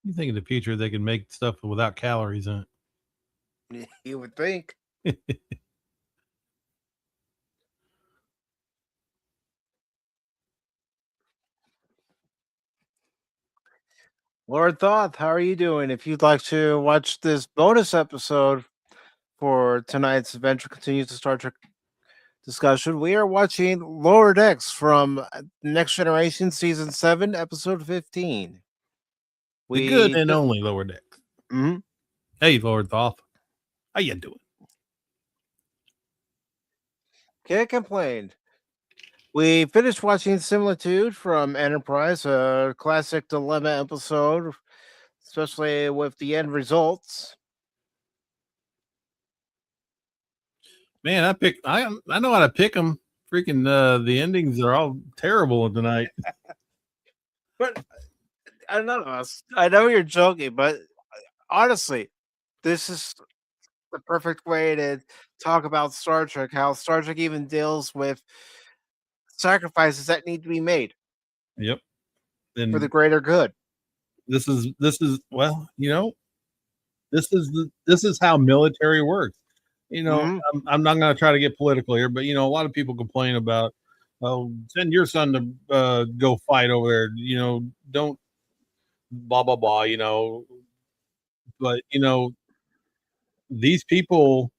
You think in the future they can make stuff without calories in it? You would think. Lord Thoth, how are you doing? If you'd like to watch this bonus episode for tonight's Adventure Continues to Star Trek discussion, we are watching Lower Decks from Next Generation Season 7, Episode 15. The good and only Lower Decks. Mm-hmm. Hey, Lord Thoth. How you doing? Can't complain. We finished watching Similitude from Enterprise, a classic dilemma episode, especially with the end results. Man, I know how to pick them. Freaking the endings are all terrible tonight. But I don't know. I know you're joking, but honestly, this is the perfect way to talk about Star Trek. How Star Trek even deals with sacrifices that need to be made. Yep. For the greater good. This is well, this is how military works. I'm not going to try to get political here, but a lot of people complain about, oh, send your son to go fight over there. Don't blah blah blah. But these people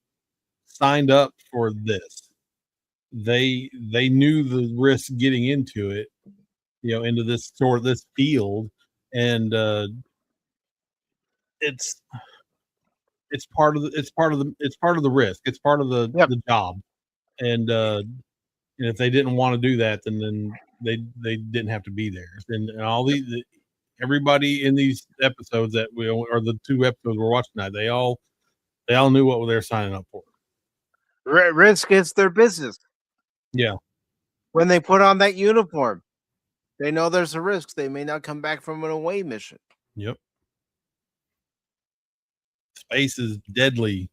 signed up for this. They knew the risk getting into it, into this field, and it's part of the risk. It's part of the job, and if they didn't want to do that, then they didn't have to be there. And all everybody in these episodes or the 2 episodes we're watching tonight, they all knew what they're signing up for. Risk is their business. Yeah. When they put on that uniform, They know there's a risk. They may not come back from an away mission. Yep. Space is deadly.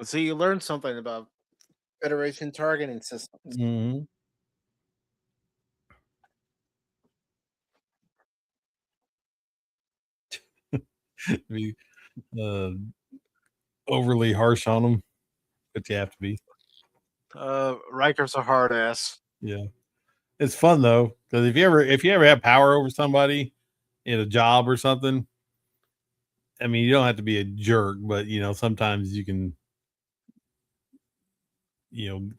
So you learn something about Federation targeting systems. Mhm. Be, uh, overly harsh on them, but you have to be. Riker's a hard ass. Yeah. It's fun though, because if you ever have power over somebody in a job or something, I mean, you don't have to be a jerk, but sometimes you can,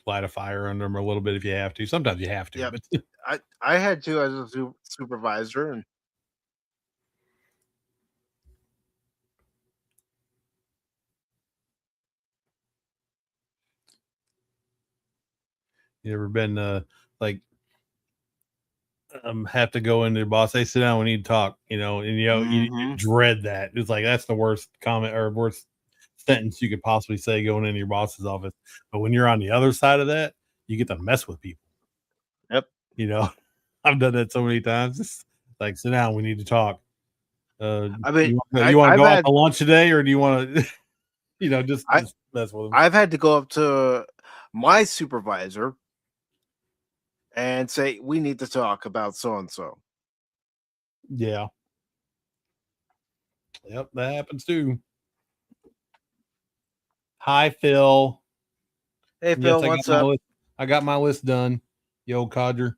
light a fire under them a little bit if you have to. Sometimes you have to, Yep. but I had to as a supervisor, and you ever been like have to go into your boss, hey, sit down, we need to talk, and you Mhm. dread that. It's like that's the worst comment or worst sentence you could possibly say going into your boss's office. But when you're on the other side of that, you get to mess with people. Yep. You know, I've done that so many times. Just like sit down, we need to talk. I mean, You want to I've go out had to lunch today, or do you want to, just I mess with them? I've had to go up to my supervisor and say, "We need to talk about so and so." Yeah, yep, that happens too. Hi, Phil. Hey, Yes, Phil, I got what's my up? list. I got my list done. You old codger.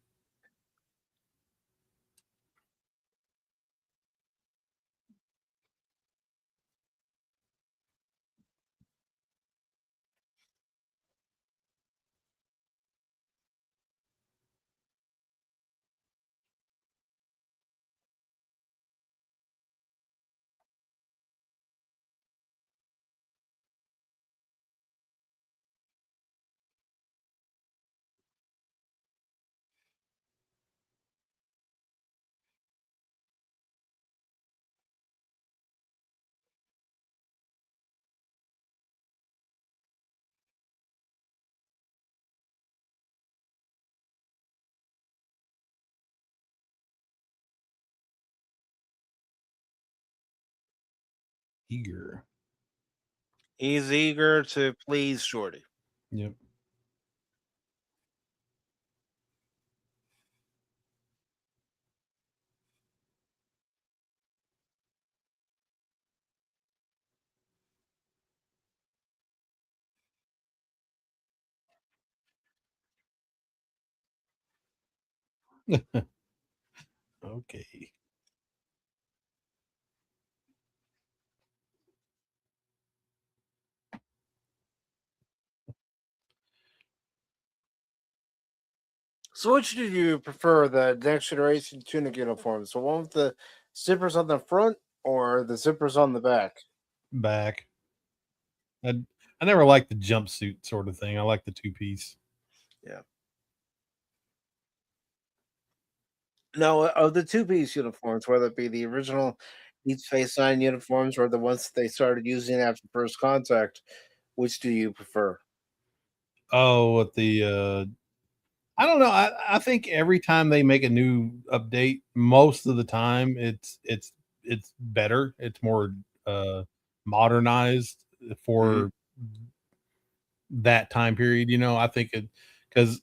Eager. He's eager to please Shorty. Yep. Okay. So, which do you prefer, the next generation tunic uniforms? The one with the zippers on the front or the zippers on the back? Back. I I never liked the jumpsuit sort of thing. I like the two piece. Yeah. No, of the two-piece uniforms, whether it be the original Deep Space Nine uniforms or the ones that they started using after First Contact, which do you prefer? Oh, with the I don't know. I think every time they make a new update, most of the time it's better. It's more modernized Mhm. for that time period. I think it because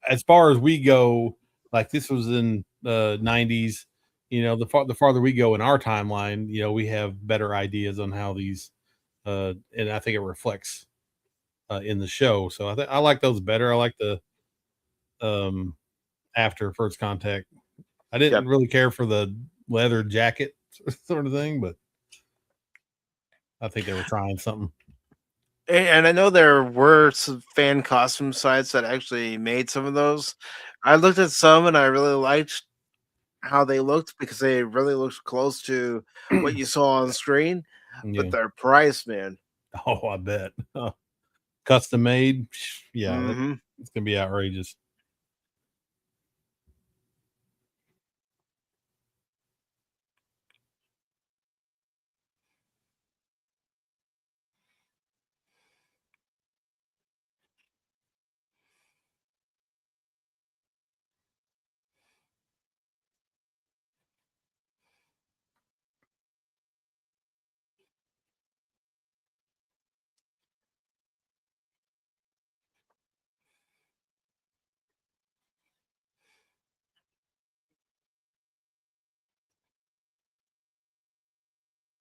as far as we go, like this was in the '90s. The farther we go in our timeline, we have better ideas on how these, and I think it reflects in the show. So I like those better. I like the um, after First Contact. I Yep. didn't really care for the leather jacket sort of thing, but I think they were trying something. And I know there were some fan costume sites that actually made some of those. I looked at some and I really liked how they looked because they really looked close to what you saw on screen, but Yeah. their price, man. Oh, I bet. Custom made. Yeah, Mhm. it's gonna be outrageous.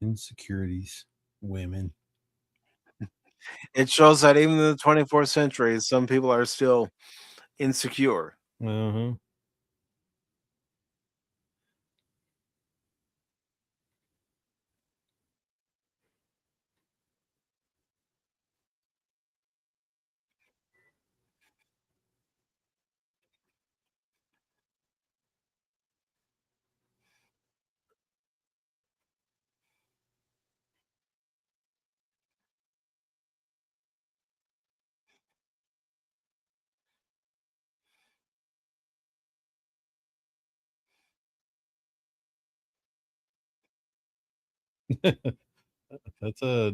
Insecurities, women. It shows that even in the 24th century, some people are still insecure. Uh-huh. That's a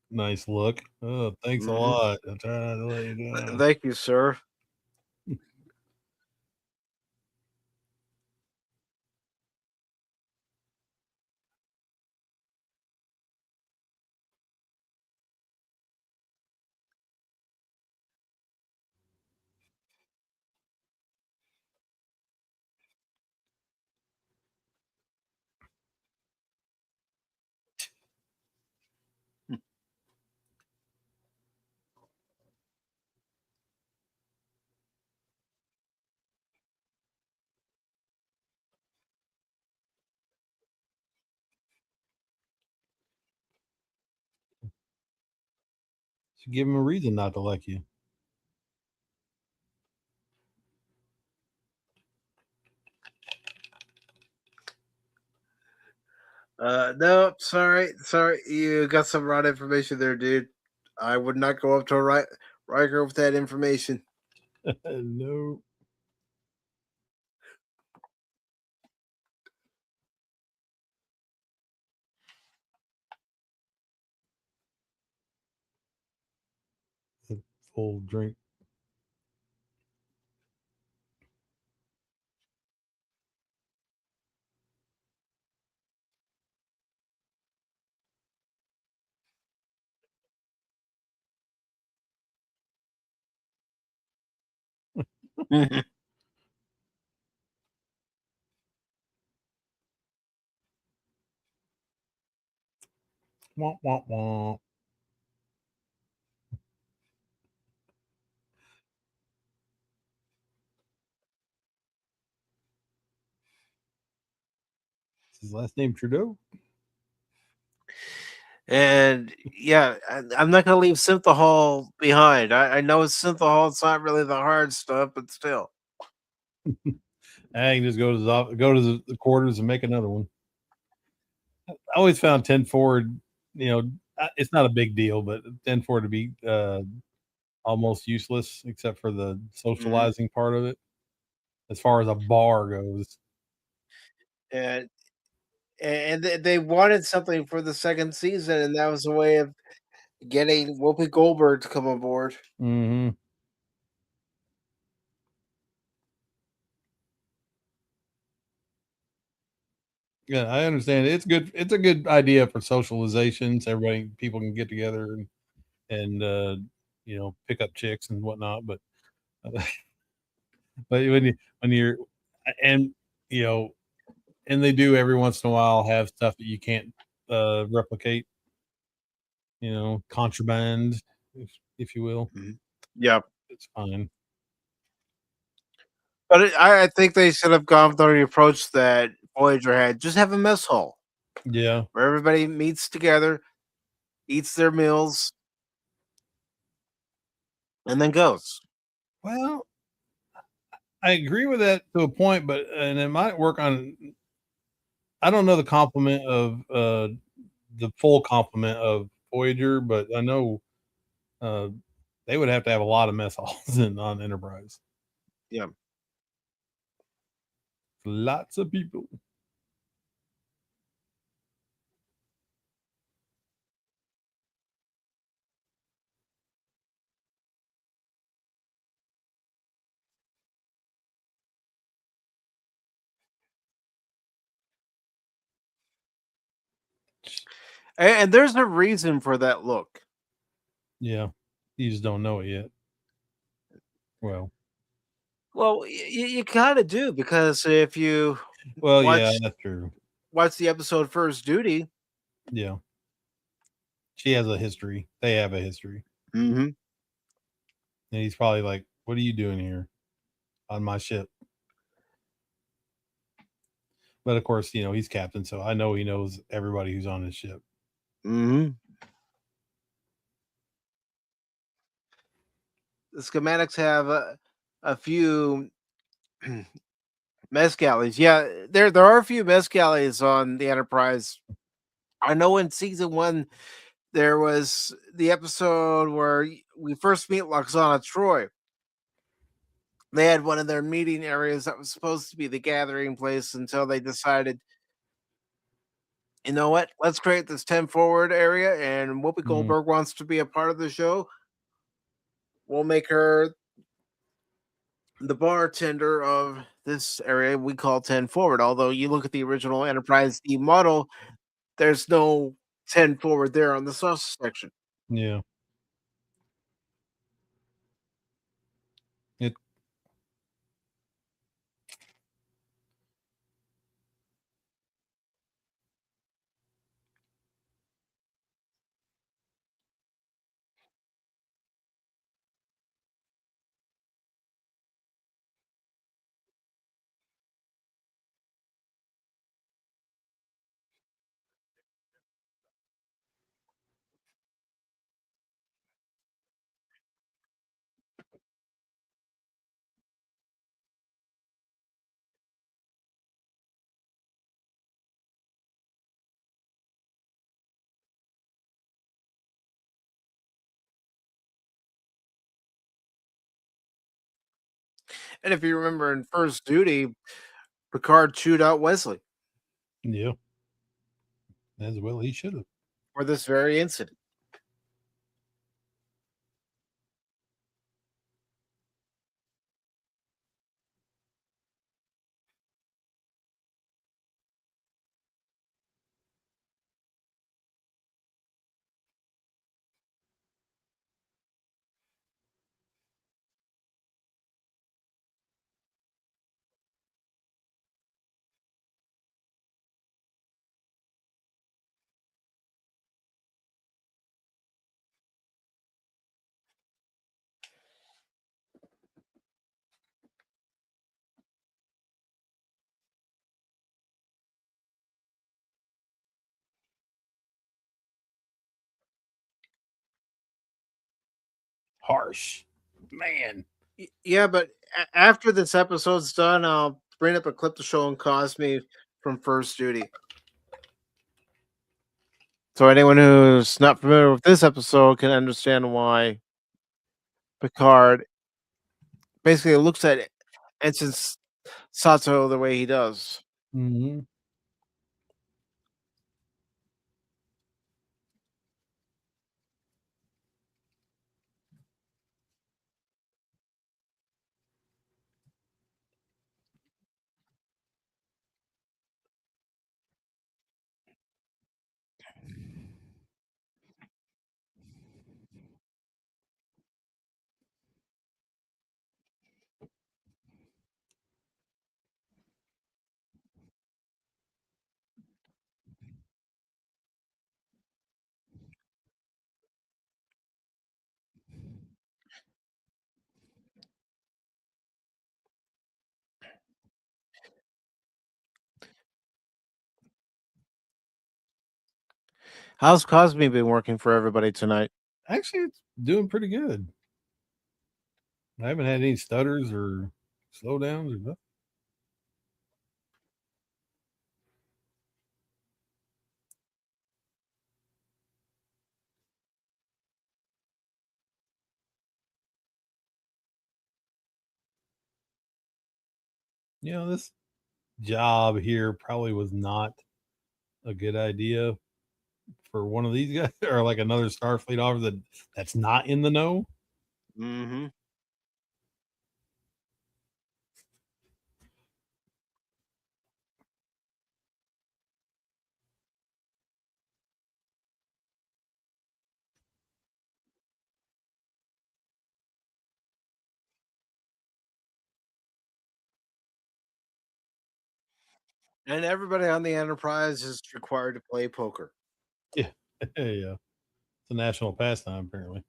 nice look. Oh, thanks a Mhm. lot. I'm trying to lay you down. Thank you, sir. Should give him a reason not to like you. No, sorry. You got some wrong information there, dude. I would not go up to a Riker with that information. No. A full drink. Wah, wah, wah. Is his last name Trudeau? And yeah, I'm not gonna leave Synthahol behind. I know it's Synthahol. It's not really the hard stuff, but still. I can just go to go to the quarters and make another one. I always found 10 forward, it's not a big deal, but 10 forward to be almost useless except for the Mhm. socializing part of it as far as a bar goes. And they wanted something for the second season, and that was a way of getting Whoopi Goldberg to come aboard. Hmm. Yeah, I understand. It's good. It's a good idea for socialization, so people can get together and pick up chicks and whatnot. But but when you're and you know and they do every once in a while have stuff that you can't replicate. Contraband, if you will. Mhm. Yeah. It's fine. But I think they should have gone for the approach that Voyager had. Just have a mess hall Yeah. where everybody meets together, eats their meals, and then goes. Well, I agree with that to a point, but and it might work on. I don't know the complement of the full complement of Voyager, but I know uh, they would have to have a lot of mess halls in on Enterprise. Yeah. Lots of people. And there's a reason for that look. Yeah, you just don't know it yet. Well, Well, you kind of do because if you yeah, watch that's true. the episode First Duty, Yeah, she has a history. They have a history, hmm and he's probably like, "What are you doing here on my ship?" But of course, he's captain, so I know he knows everybody who's on his ship. hmm the schematics have a few mess galleys. Yeah, there are a few mess galleys on the Enterprise. I know in season one there was the episode where we first meet Loxana Troy. They had one of their meeting areas that was supposed to be the gathering place until they decided, you know what, let's create this 10 forward area. And Whoopi Mhm. Goldberg wants to be a part of the show. We'll make her the bartender of this area we call 10 forward. Although you look at the original Enterprise D model, there's no 10 forward there on the sauce section. Yeah, it. And if you remember in First Duty, Picard chewed out Wesley Yeah, as well he should have. for this very incident. Harsh, man. Yeah, but after this episode's done, I'll bring up a clip to show and Cosme from First Duty. So anyone who's not familiar with this episode can understand why Picard basically looks at Ensign Sato the way he does. Hmm. How's Cosme been working for everybody tonight? Actually, it's doing pretty good. I haven't had any stutters or slowdowns or nothing. This job here probably was not a good idea for one of these guys or like another Starfleet officer that's not in the know. Mm-hmm. And everybody on the Enterprise is required to play poker. Yeah. Yeah. It's a national pastime, apparently.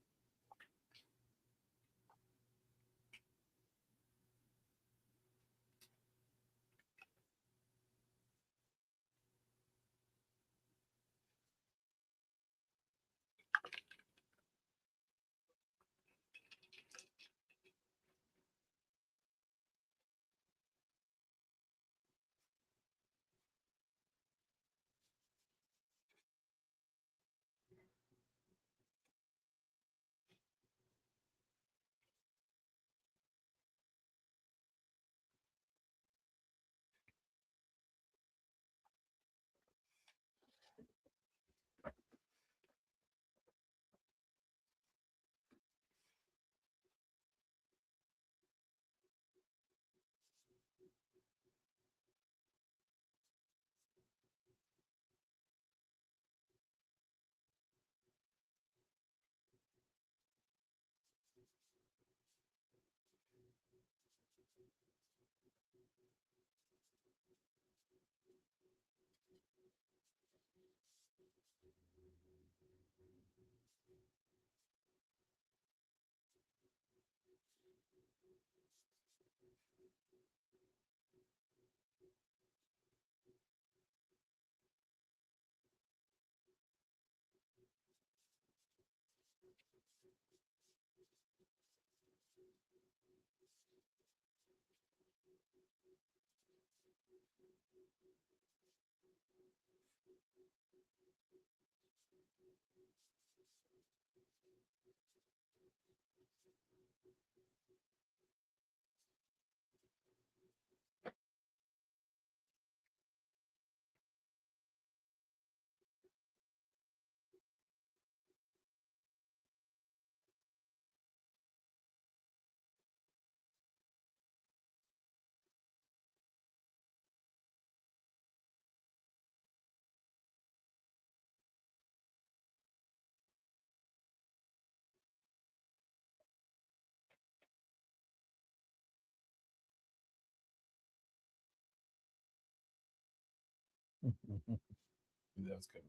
That's good.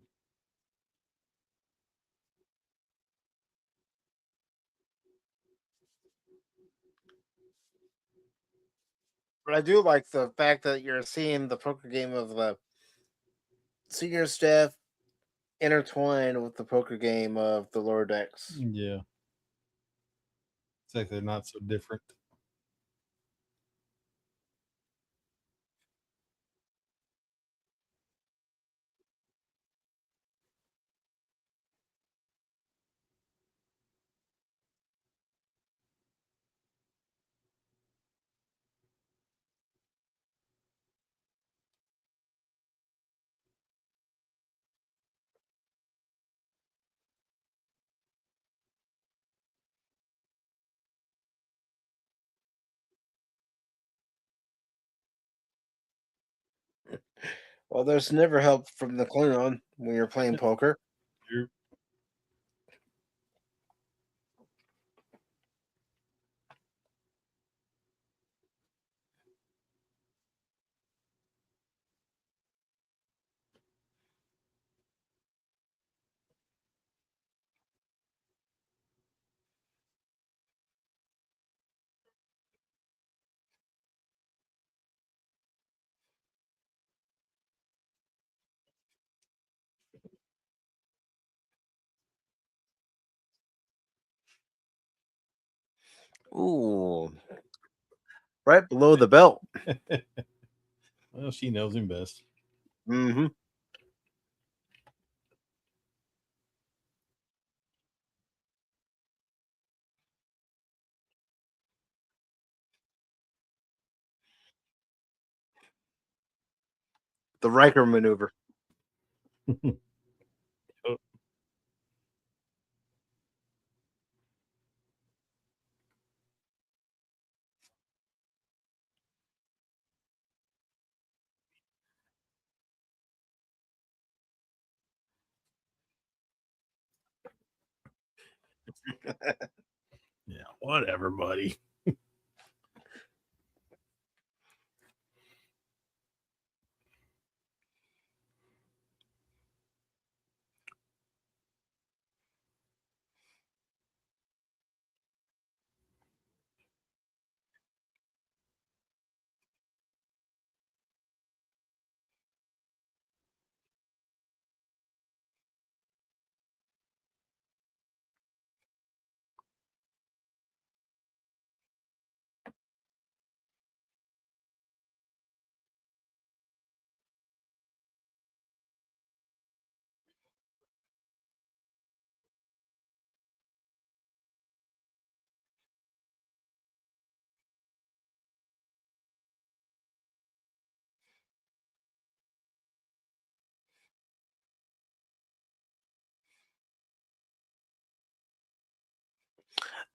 But I do like the fact that you're seeing the poker game of the senior staff intertwined with the poker game of the lower decks. Yeah. It's like they're not so different. Well, there's never help from the Klingon when you're playing poker. You're- Ooh, right below the belt. Well, she knows him best. Mm-hmm. The Riker maneuver. Yeah, whatever, buddy.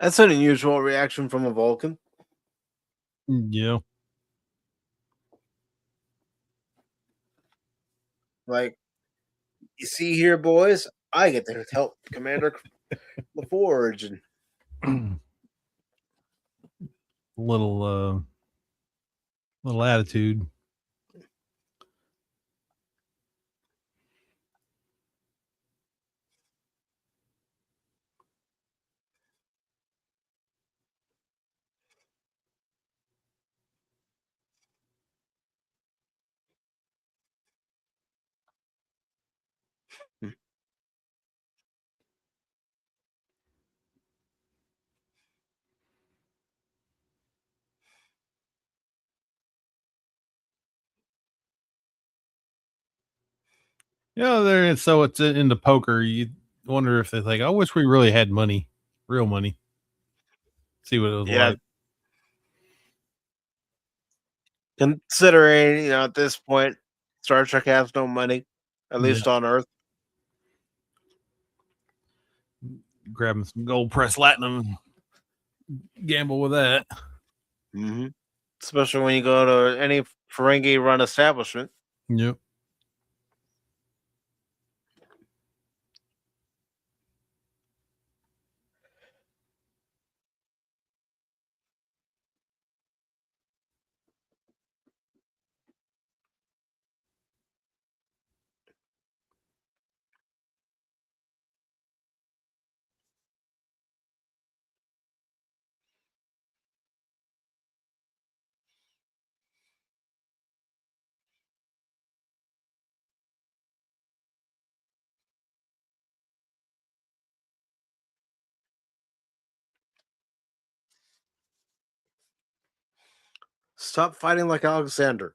That's an unusual reaction from a Vulcan. Yeah. Like, you see here, boys, I get to help Commander LaForge, and Little attitude. Yeah, there. So it's into poker. You wonder if they think, I wish we really had money, real money. See what it was yeah, like. considering at this point, Star Trek has no money, at Yeah, least on Earth. grabbing some gold press platinum, gamble with that. Mm-hmm. Especially when you go to any Ferengi run establishment. Yep. Stop fighting like Alexander.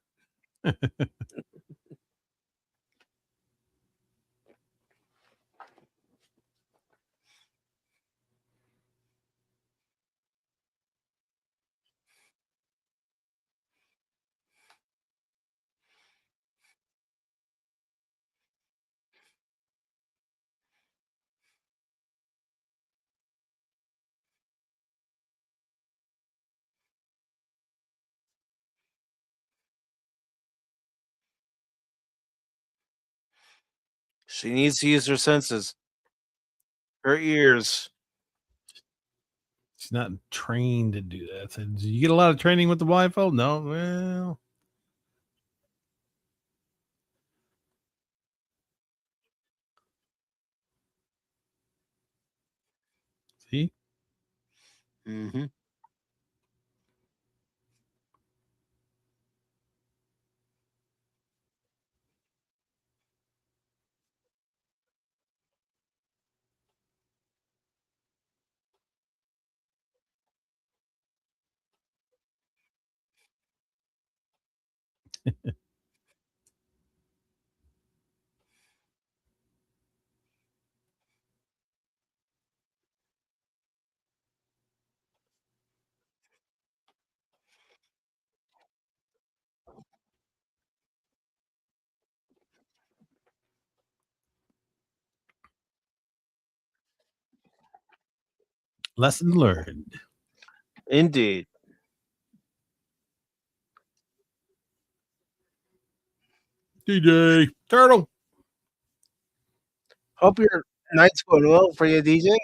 She needs to use her senses, her ears. She's not trained to do that. So, did you get a lot of training with the blindfold? No. Well, see, Mm-hmm. Lesson learned. Indeed. DJ Turtle. Hope your night's going well for you, DJ.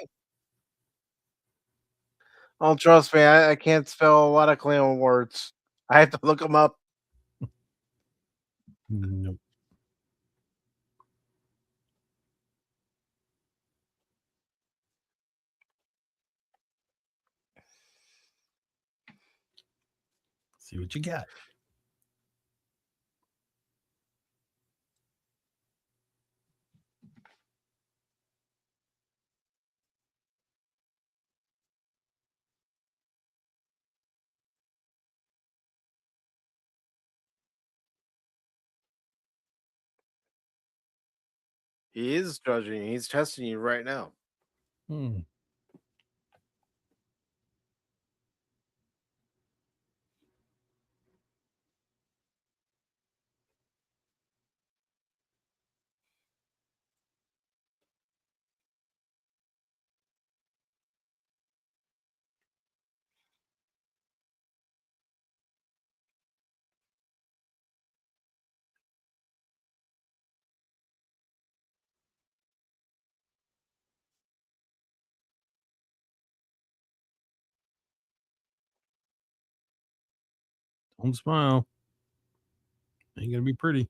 Oh, trust me, I can't spell a lot of Klingon words. I have to look them up. Nope. See what you got. He is judging. He's testing you right now. Hmm. Don't smile. Ain't gonna be pretty.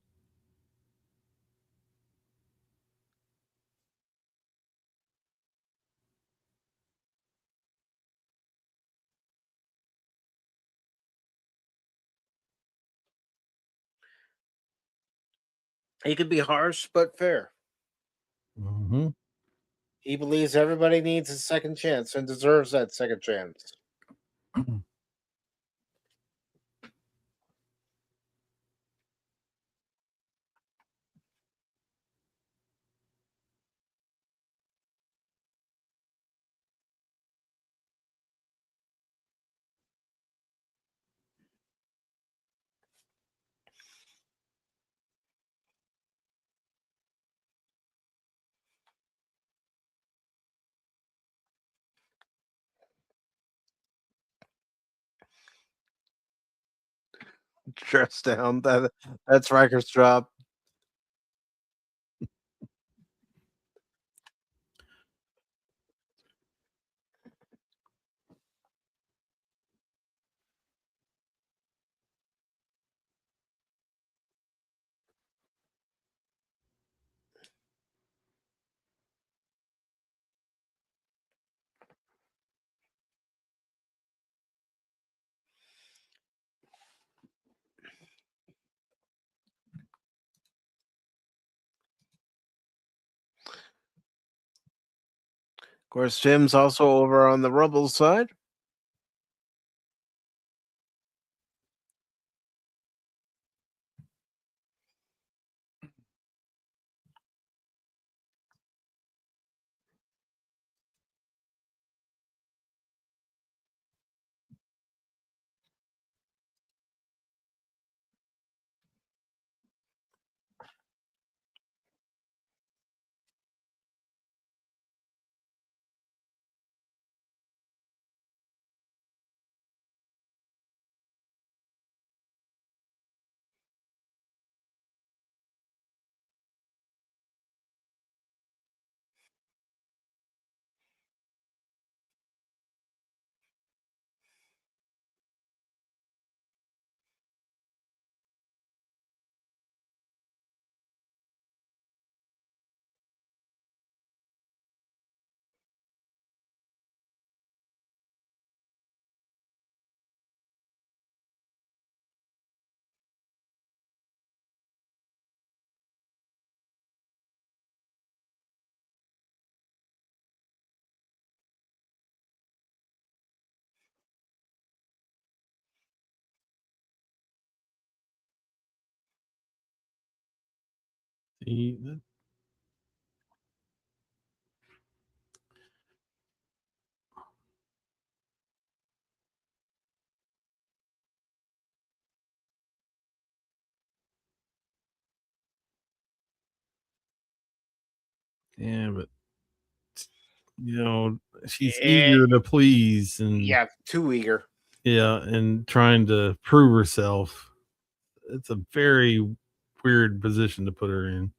He could be harsh but fair. Mm-hmm. He believes everybody needs a second chance and deserves that second chance. Dress down. That's Riker's job. Of course, Jim's also over on the Rebel side. He- yeah, but you know, she's Eh, eager to please and yeah, too eager. yeah, and trying to prove herself. It's a very weird position to put her in.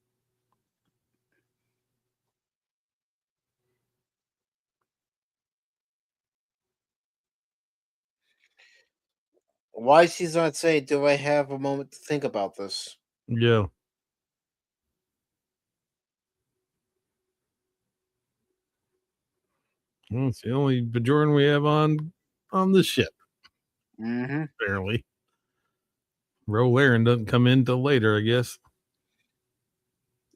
Why she's not saying, "Do I have a moment to think about this?" Yeah. Well, it's the only Bajoran we have on the ship, Mm-hmm. apparently. Laren doesn't come in till later, I guess.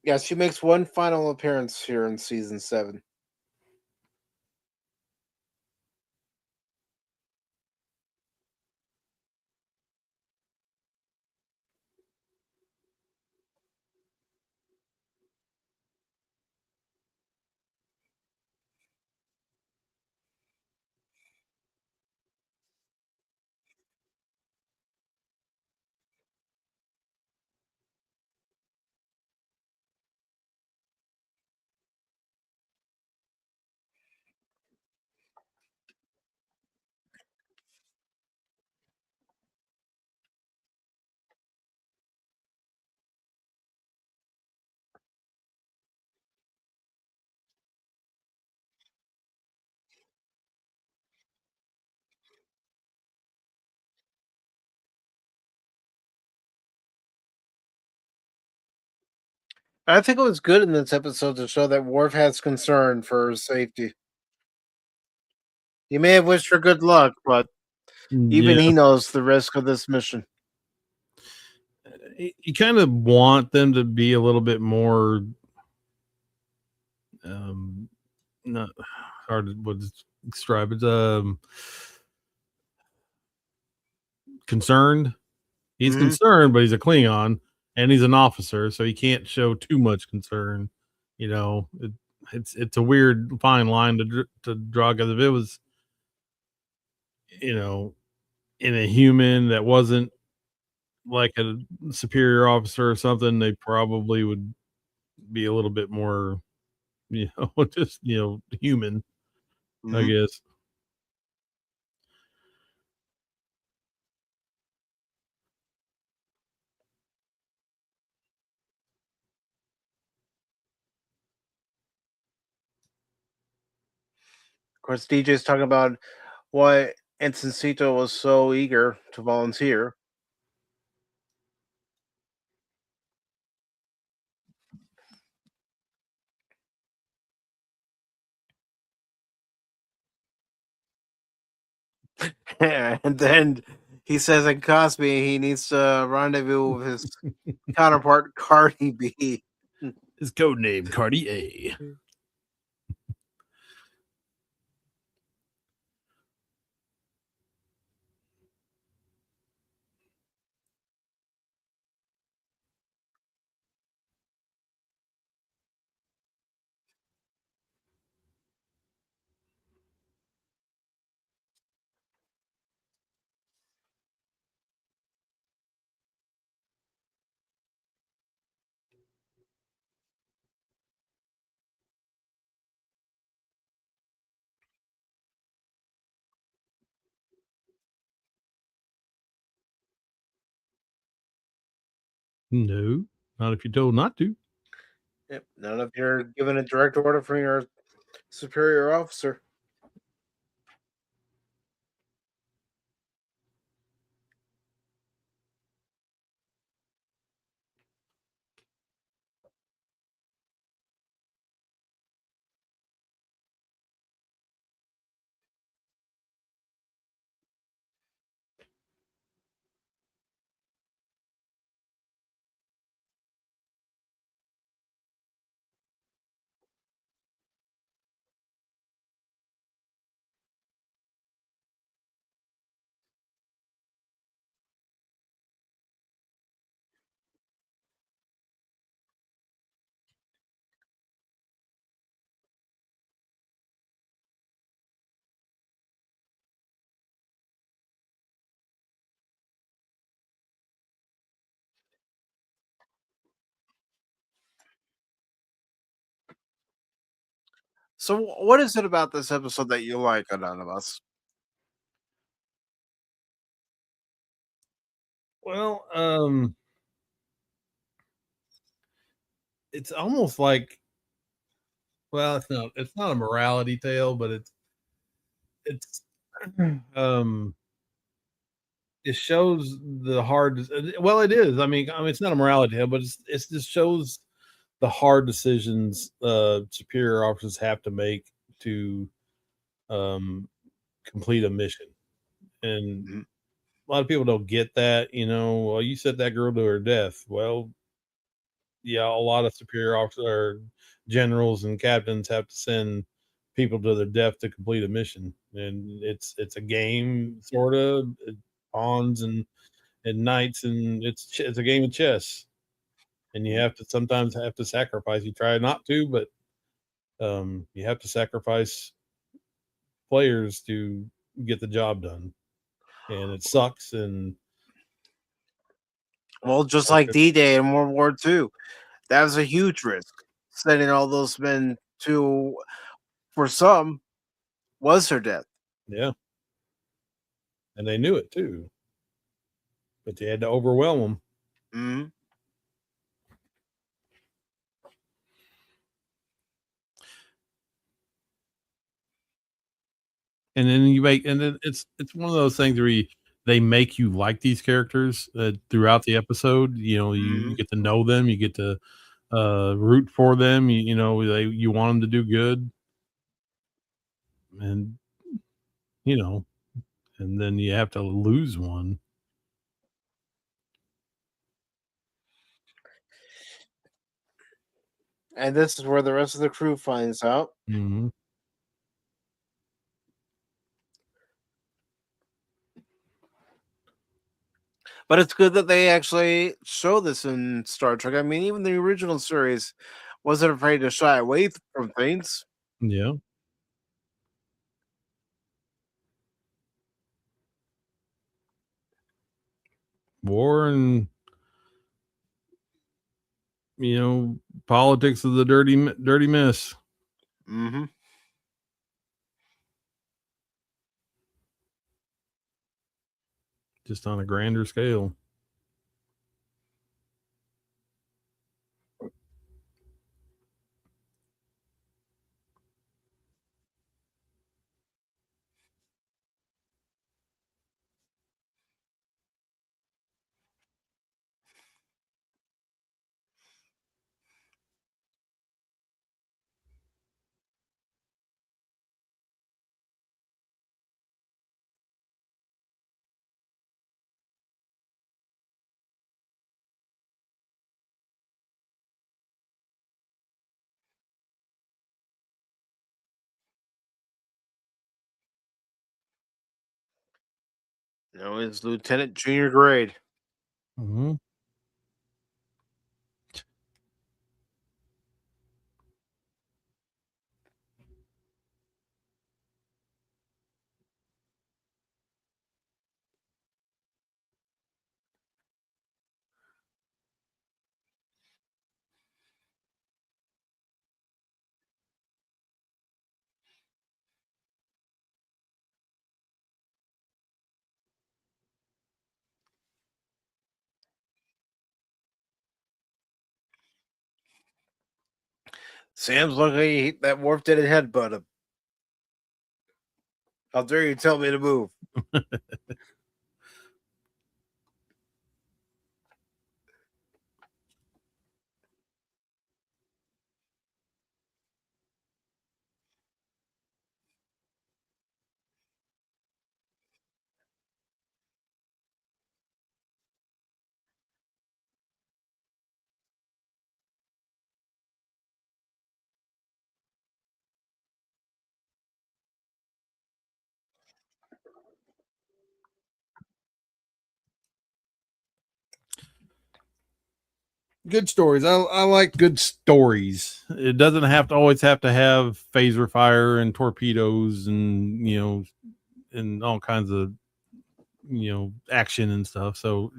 Yeah, she makes one final appearance here in season 7. I think it was good in this episode to show that Worf has concern for her safety. He may have wished her good luck, but even Yeah. he knows the risk of this mission. You kind of want them to be a little bit more not hard to describe it. Concerned. He's Hmm. concerned, but he's a Klingon and he's an officer, so he can't show too much concern. You know, it's a weird fine line to draw because if it was, you know, in a human that wasn't like a superior officer or something, they probably would be a little bit more, just human, I Hmm. guess. Of course, DJ's talking about why Ensigncito was so eager to volunteer. And then he says in Cosby he needs to rendezvous with his counterpart Cardi B. His code name Cartier. No, not if you're told not to. Yep. None of you're given a direct order from your superior officer. So, what is it about this episode that you like, Anonymous? Well, it's almost like, well, it's not a morality tale, but it's um it shows the hard, well, it is. I mean, it's not a morality tale, but it just shows the hard decisions superior officers have to make to um complete a mission. And Mhm. a lot of people don't get that, well, you sent that girl to her death. Well, yeah, a lot of superior officers or generals and captains have to send people to their death to complete a mission. And it's a game, sort of, pawns and knights, and it's a game of chess. And you have to sometimes have to sacrifice. You try not to, but you have to sacrifice players to get the job done. And it sucks. And Well, just like D-Day in World War II, that was a huge risk. Sending all those men to, for some, was their death. yeah, and they knew it too, but they had to overwhelm them. Mhm. And then it's one of those things where they make you like these characters throughout the episode. You Mhm. get to know them, you get to root for them. You want them to do good, and you know, and then you have to lose one. And this is where the rest of the crew finds out. Hmm. But it's good that they actually show this in Star Trek. I mean, even the original series wasn't afraid to shy away from things. Yeah, war and you know politics of the dirty mess, Mhm. just on a grander scale. It's Lieutenant Junior grade. Hmm. Sam's lucky that Worf didn't headbutt him. How dare you tell me to move? Good stories. I like good stories. It doesn't have to always have to have phaser fire and torpedoes and and all kinds of action and stuff. So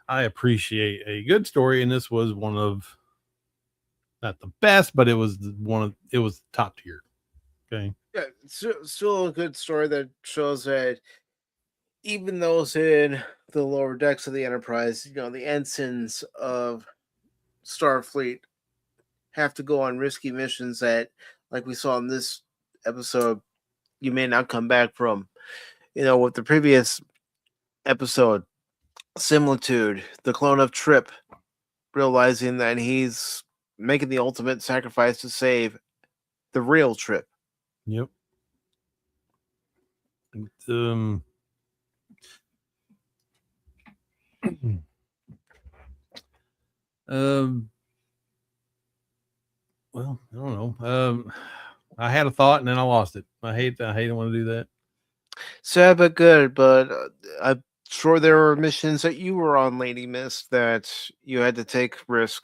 I appreciate a good story, and this was one of, not the best, but it was top tier. Okay. Yeah, it's still a good story that shows that even those in the lower decks of the Enterprise, the ensigns of Starfleet have to go on risky missions that, like we saw in this episode, you may not come back from. With the previous episode, Similitude, the clone of Trip, realizing that he's making the ultimate sacrifice to save the real Trip. Yep. Um. um. Well, I don't know. I had a thought and then I lost it. I hate to want to do that. Sad but good, but I'm sure there were missions that you were on, Lady Mist, that you had to take risk.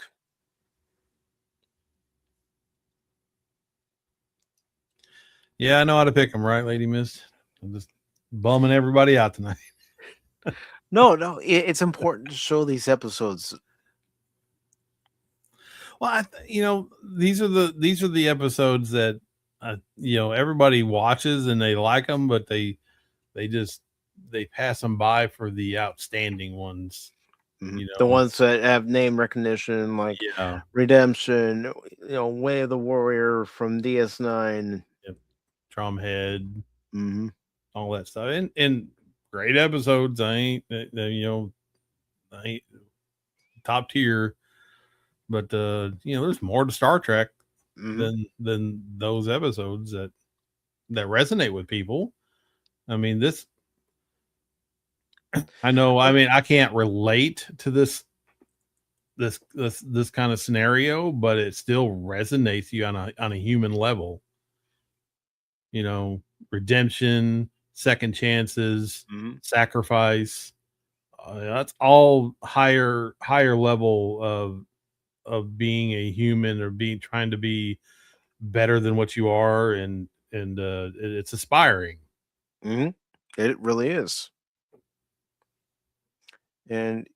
Yeah, I know how to pick them, right, Lady Mist? I'm just bumming everybody out tonight. No, it's important to show these episodes. Well, these are the episodes that everybody watches and they like them, but they pass them by for the outstanding ones. The ones that have name recognition, like Redemption, Way of the Warrior from DS9, Drumhead, all that stuff, and great episodes. I ain't top tier, but there's more to Star Trek than those episodes that resonate with people. I mean, I know. I mean, I can't relate to this kind of scenario, but it still resonates you on a human level. Redemption, second chances, sacrifice. That's all higher level of being a human, or trying to be better than what you are, and it's aspiring. It really is. And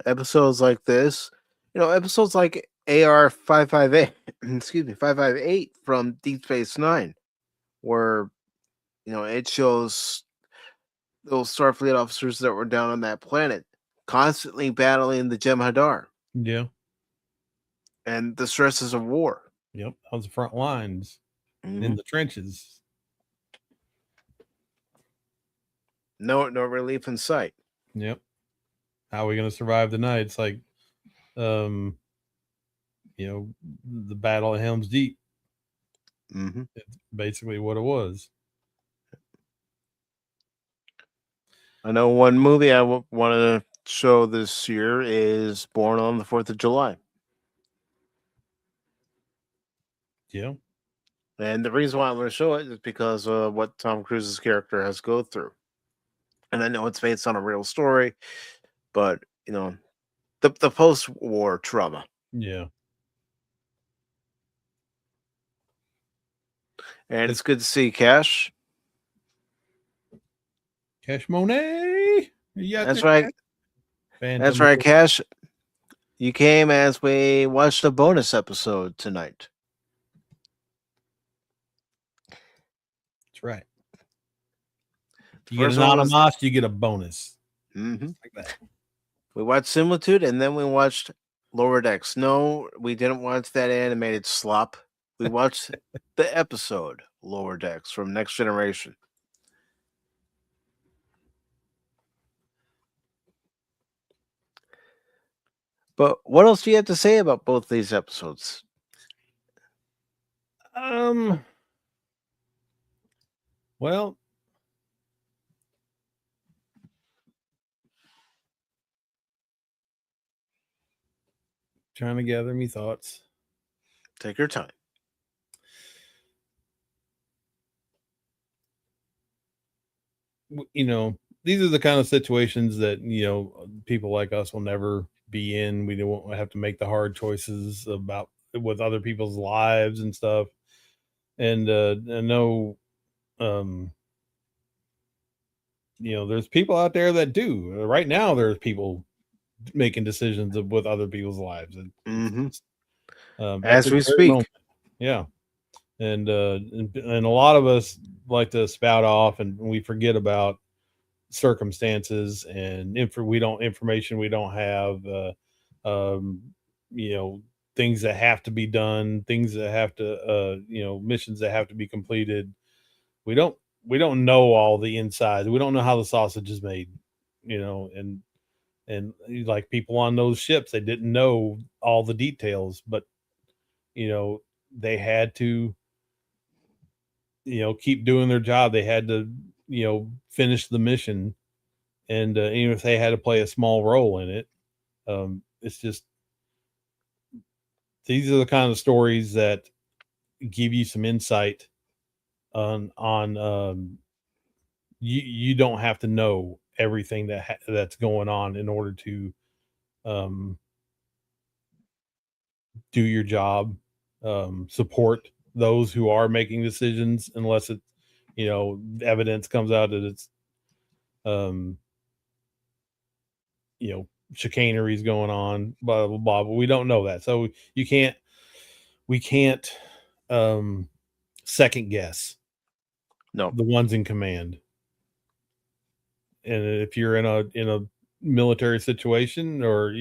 episodes like this, episodes like AR-558, excuse me, 558 from Deep Space Nine, where it shows those Starfleet officers that were down on that planet constantly battling the Jem'Hadar. Yeah. And the stresses of war. Yep. On the front lines, in the trenches. No relief in sight. Yep. How are we going to survive the night? It's like, the Battle of Helm's Deep. It's basically what it was. I know one movie I want to show this year is Born on the 4th of July. Yeah. And the reason why I'm going to show it is because of what Tom Cruise's character has to go through. And I know it's based on a real story, but, the post-war trauma. Yeah. And it's good to see Cash. Cash Monet. That's right. That's right, Cash. You came as we watched a bonus episode tonight. That's right. You get an anonymous, you get a bonus. Like that. We watched Similitude, and then we watched Lower Decks. No, we didn't watch that animated slop. We watched the episode Lower Decks from Next Generation. But what else do you have to say about both these episodes? Well, trying to gather me thoughts. Take your time. These are the kind of situations that, people like us will never be in. We don't have to make the hard choices with other people's lives and stuff. And I know, there's people out there that do. Right now, there's people making decisions with other people's lives. As we speak. moment. Yeah. And a lot of us like to spout off, and we forget about circumstances and information we don't have. Um, you know, things that have to be done, things that have to, missions that have to be completed. We don't we don't know all the insides. We don't know how the sausage is made. And like people on those ships, they didn't know all the details, but you know they had to keep doing their job. They had to finish the mission, and even if they had to play a small role in it, it's just these are the kind of stories that give you some insight on you don't have to know everything that's going on in order to um, do your job, support those who are making decisions, unless it's evidence comes out that it's um, chicanery is going on, blah blah blah. But we don't know that, so we can't um, second guess No. the ones in command. And if you're in a military situation, or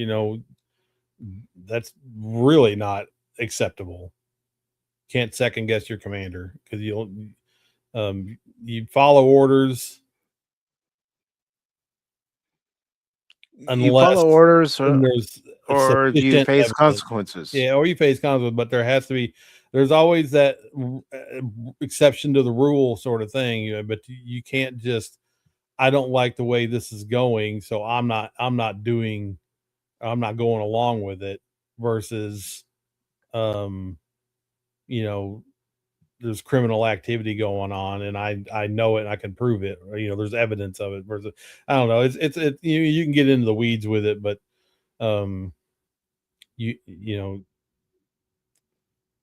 that's really not acceptable. Can't second guess your commander, because you follow orders You unless follow orders, there's or do you sufficient face evidence. consequences? Yeah, or you face consequences, but there's always that exception to the rule sort of thing. But you can't just, I don't like the way this is going, so I'm not going along with it, versus um you know there's criminal activity going on, and I know it and I can prove it, or there's evidence of it, versus I don't know, you can get into the weeds with it, but um you know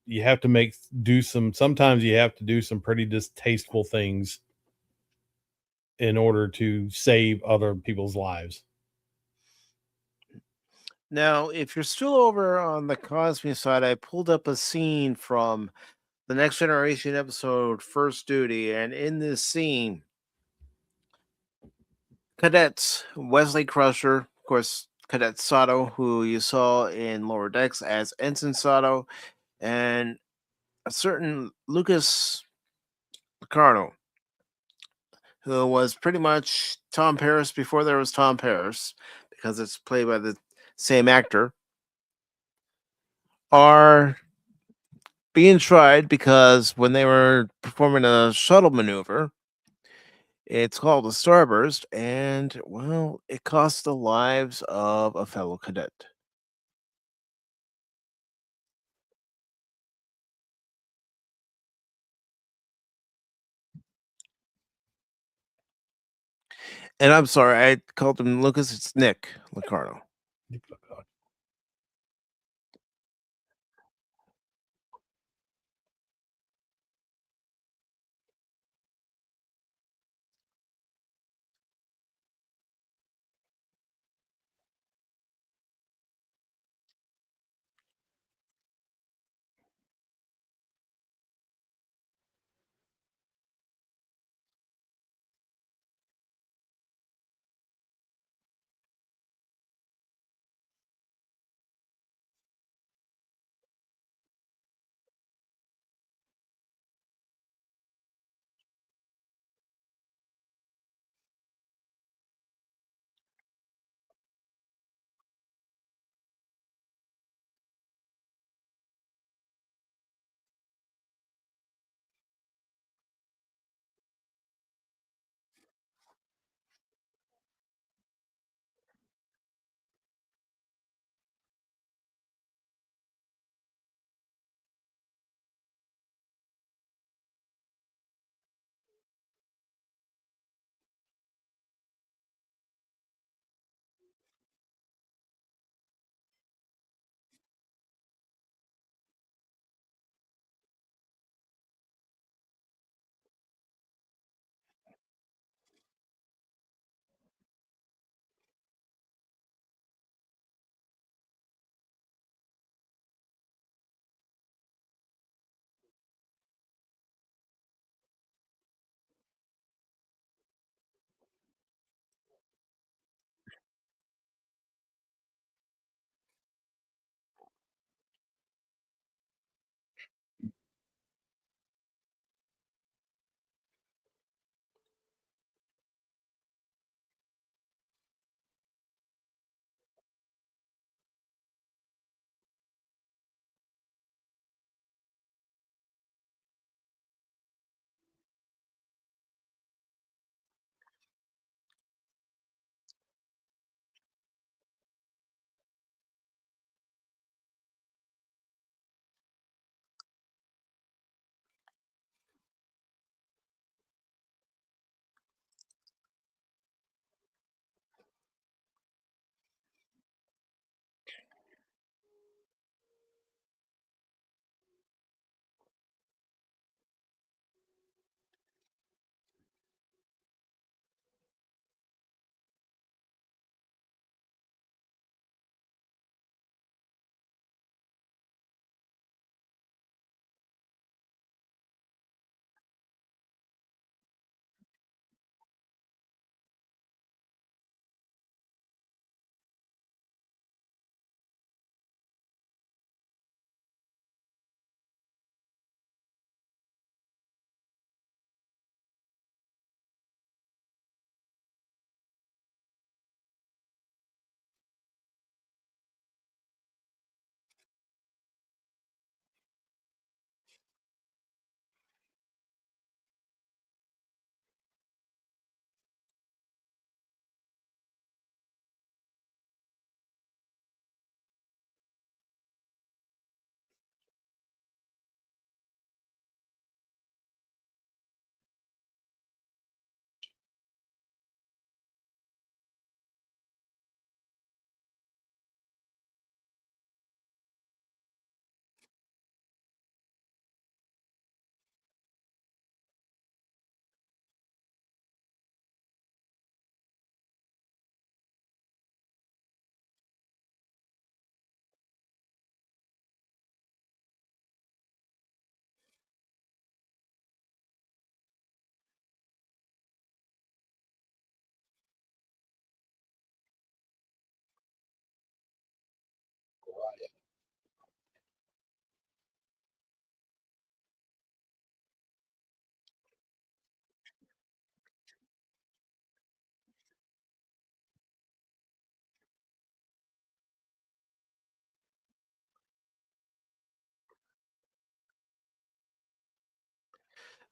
you have to sometimes you have to do some pretty distasteful things in order to save other people's lives. Now, if you're still over on the Cosme side, I pulled up a scene from the Next Generation episode First Duty, and in this scene, cadets Wesley Crusher, of course, Cadet Sato, who you saw in Lower Decks as Ensign Sato, and a certain Lucas Picardo, who was pretty much Tom Paris before there was Tom Paris, because it's played by the same actor, are being tried because when they were performing a shuttle maneuver, it's called a starburst, and well, it cost the lives of a fellow cadet. And I'm sorry, I called him Lucas. It's Nick Locarno.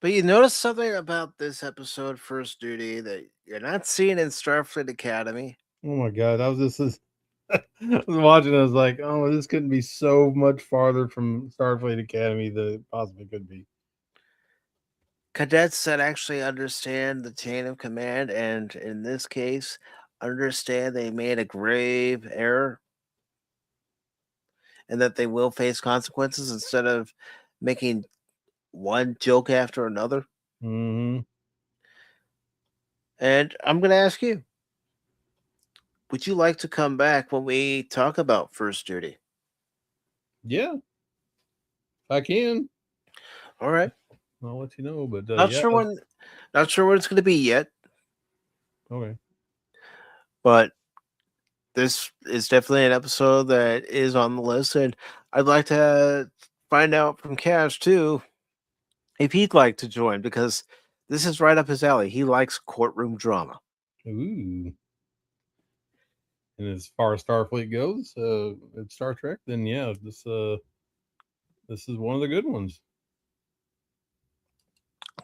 But you notice something about this episode, First Duty, that you're not seeing in Starfleet Academy? Oh my god, I was just I was watching. I was like, oh, this couldn't be so much farther from Starfleet Academy than it possibly could be. Cadets that actually understand the chain of command, and in this case, understand they made a grave error and that they will face consequences instead of making one joke after another. Mm-hmm. And I'm going to ask you, would you like to come back when we talk about First Duty? Yeah, I can. All right. I'll let you know. But Not yeah, sure when not sure what it's going to be yet, okay. but this is definitely an episode that is on the list, and I'd like to find out from Cash too if he'd like to join because this is right up his alley. He likes courtroom drama. Ooh. And as far as Starfleet goes, at Star Trek, then yeah, this is one of the good ones.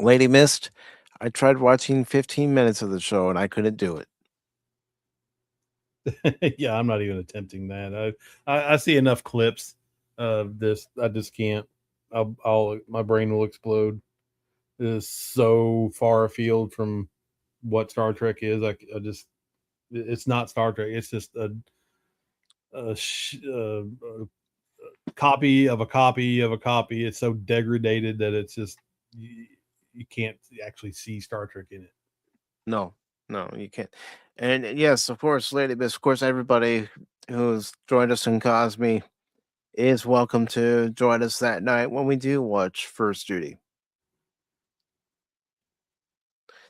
Lady Mist, I tried watching 15 minutes of the show and I couldn't do it. Yeah, I'm not even attempting that. I see enough clips of this. I just can't. I'll my brain will explode. It is so far afield from what Star Trek is. I just it's not Star Trek. It's just a copy of a copy of a copy. It's so degraded that it's just you can't actually see Star Trek in it. No, no, you can't. And yes, of course, Lady Mist, of course, everybody who's joined us in Cosme is welcome to join us that night when we do watch First Duty.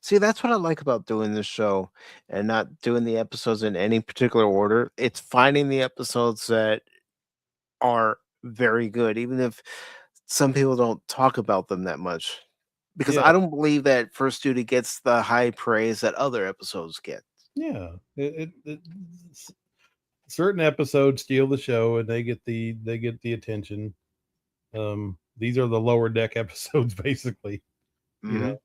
See, that's what I like about doing this show and not doing the episodes in any particular order. It's finding the episodes that are very good, even if some people don't talk about them that much. Because Yeah, I don't believe that First Duty gets the high praise that other episodes get. yeah. Certain episodes steal the show, and they get the attention. These are the lower deck episodes, basically. You Hmm. know,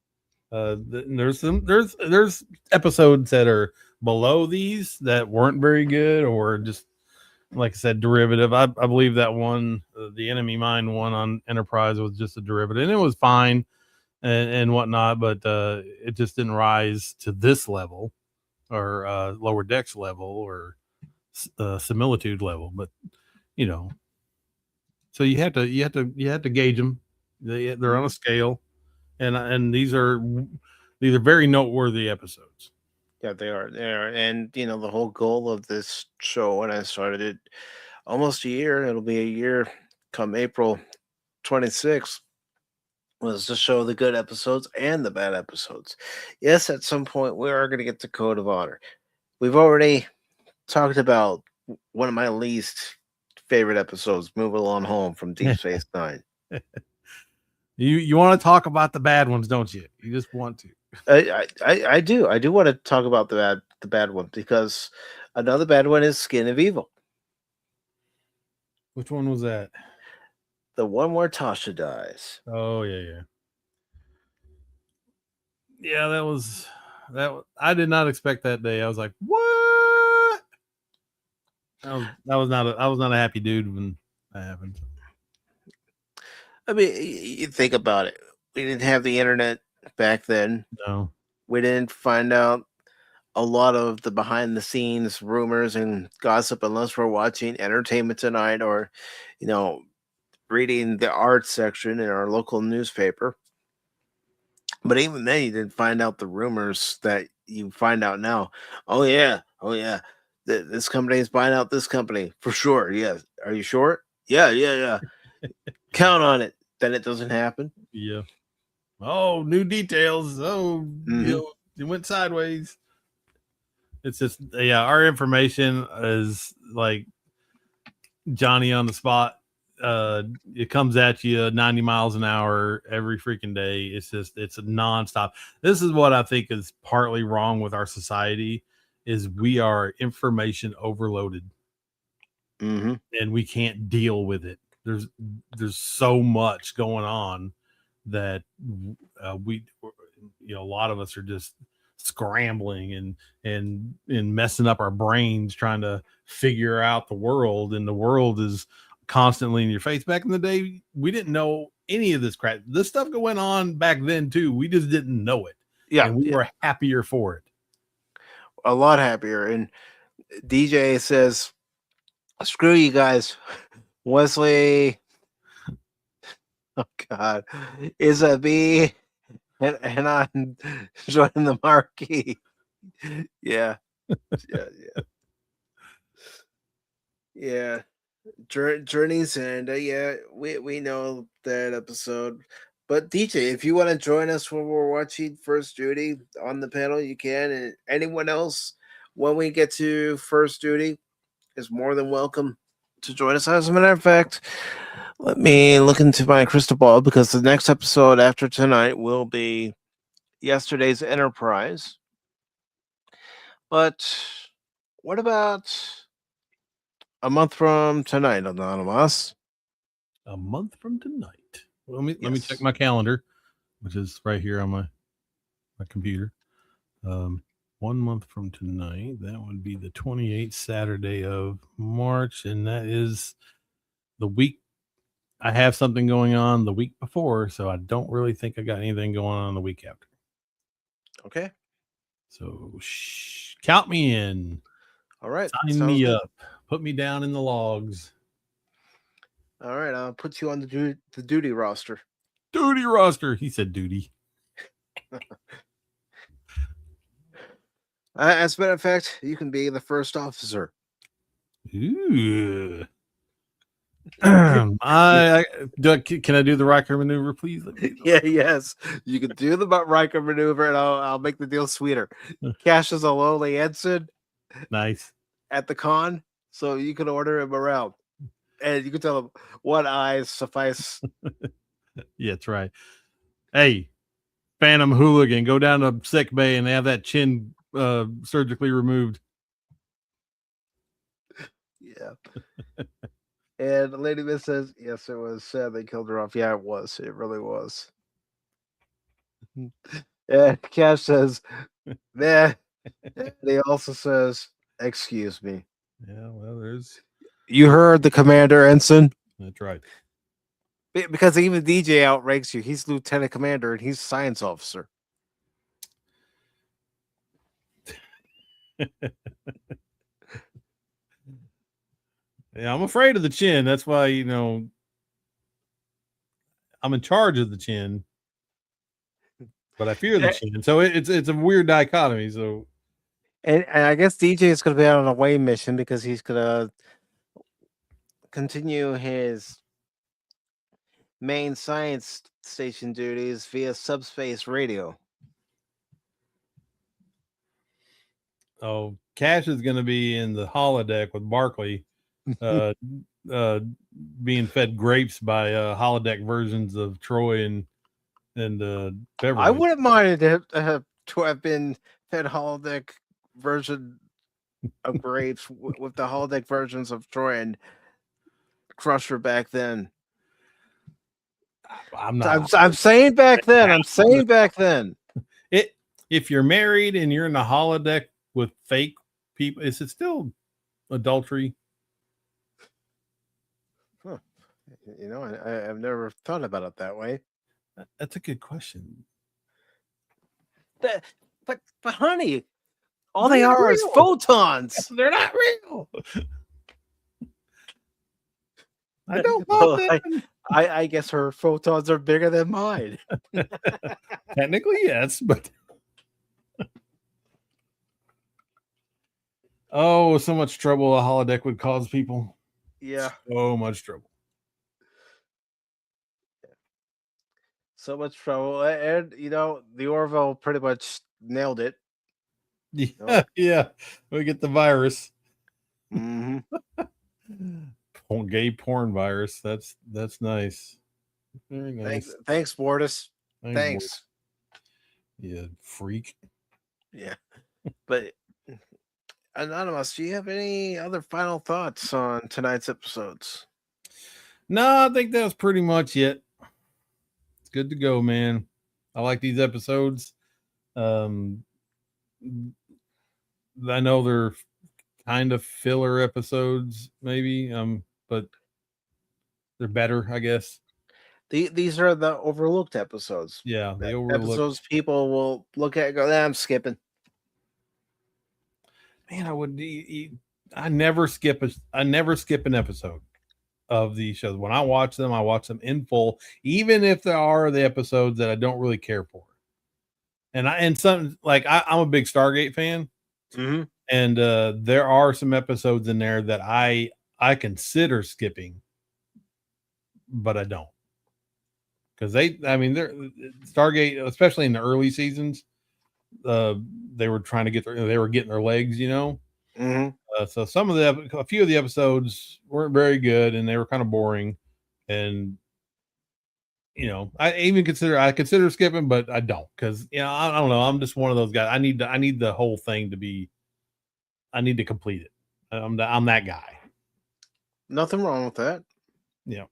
there's episodes that are below these that weren't very good, or just like I said, derivative. I believe that one, the Enemy Mine one on Enterprise, was just a derivative, and it was fine and whatnot, but it just didn't rise to this level or lower decks level or similitude level. But you know, so you have to gauge them. They're on a Hmm. scale, and these are very noteworthy episodes. Yeah, they are. They are. And, the whole goal of this show when I started it almost a year, it'll be a year come April 26th, was to show the good episodes and the bad episodes. Yes, at some point we are going to get to Code of Honor. We've already talked about one of my least favorite episodes, Move Along Home from Deep Space Nine. You want to talk about the bad ones, don't you? You just want to. I do. I do want to talk about the bad one because another bad one is Skin of Evil. Which one was that? The one where Tasha dies. Oh yeah. Yeah, I did not expect that day. I was like, what? I was not a happy dude when that happened. I mean, you think about it. We didn't have the internet back then. No. We didn't find out a lot of the behind the scenes rumors and gossip unless we're watching Entertainment Tonight or, you know, reading the arts section in our local newspaper. But even then, you didn't find out the rumors that you find out now. Oh yeah, this company is buying out this company for sure. Yeah, are you sure? Yeah. Count on it. Then it doesn't happen. Yeah. Oh, new details. Oh, Hmm. it went sideways. It's just yeah, our information is like Johnny on the spot. It comes at you 90 miles an hour every freaking day. It's a nonstop. This is what I think is partly wrong with our society is we are information overloaded Hmm. and we can't deal with it. There's so much going on that we, a lot of us are just scrambling and messing up our brains trying to figure out the world, and the world is constantly in your face. Back in the day, we didn't know any of this crap. This stuff went on back then too. We just didn't know it. Yeah, and we were happier for it. A lot happier. And DJ says, "Screw you guys, Wesley." Oh God, is a B, and I'm joining the marquee. Yeah, yeah. Journey's End. Yeah, we know that episode. But DJ, if you want to join us when we're watching First Duty on the panel, you can. And anyone else, when we get to First Duty, is more than welcome to join us. As a matter of fact, let me look into my crystal ball, because the next episode after tonight will be yesterday's Enterprise. But what about a month from tonight, Anonymous? A month from tonight. Let me check my calendar, which is right here on my computer. 1 month from tonight, that would be the 28th Saturday of March, and that is the week. I have something going on the week before, so I don't really think I got anything going on the week after. Okay. So count me in. All right. Sign me up. Put me down in the logs. All right. I'll put you on the duty roster. Duty roster. He said duty. As a matter of fact, you can be the first officer. Ooh. Can I do the Riker maneuver, please? Yes. You can do the Riker maneuver, and I'll make the deal sweeter. Cash is a lowly ensign. Nice. At the con, so you can order him around, and you can tell him what eyes suffice. Yeah, that's right. Hey, Phantom Hooligan, go down to sick bay and have that chin surgically removed. Yeah. And Lady Miss says, yes, it was sad they killed her off. Yeah, it was. It really was. And Cash says, nah. And he also says, excuse me. Yeah, well, there's... You heard the commander, ensign. That's right. Because even DJ outranks you. He's lieutenant commander, and he's science officer. Yeah, I'm afraid of the chin. That's why, I'm in charge of the chin, but I fear the chin. So it's a weird dichotomy. So, and I guess DJ is going to be out on a away mission, because he's going to continue his main science station duties via subspace radio. Oh, Cash is going to be in the holodeck with Barclay, being fed grapes by holodeck versions of Troy and Beverly. I wouldn't mind to have been fed holodeck version of grapes with the holodeck versions of Troy and Crusher back then. I'm saying back then. I'm saying back then. If you're married and you're in a holodeck with fake people, is it still adultery? Huh. I've never thought about it that way. That's a good question. But honey, all they are is photons. They're not real. I don't want them. I guess her photons are bigger than mine. Technically, yes, but oh, so much trouble a holodeck would cause people. Yeah, so much trouble. So much trouble, and the Orville pretty much nailed it. Yeah, yeah. We get the virus. Mm-hmm. Gay porn virus. That's nice. Very nice. Thanks, Mortis. Thanks. Yeah, freak. Yeah. But Anonymous, do you have any other final thoughts on tonight's episodes? No, I think that was pretty much it. it's good to go, man. I like these episodes. Um, I know they're kind of filler episodes, maybe, but they're better, I guess. These are the overlooked episodes. Yeah, they overlooked. Episodes people will look at and go, "Nah, I'm skipping." Man, I never skip an episode of these shows. When I watch them in full, even if there are the episodes that I don't really care for. And some like I'm a big Stargate fan, Mm-hmm. and there are some episodes in there that I consider skipping, but I don't because I mean, they're Stargate, especially in the early seasons. Uh, they were trying to they were getting their legs, you know. Mm-hmm. So a few of the episodes weren't very good, and they were kind of boring. And I consider skipping, but I don't because I don't know. I'm just one of those guys. I need the whole thing to be. I need to complete it. I'm that guy. Nothing wrong with that. Yeah.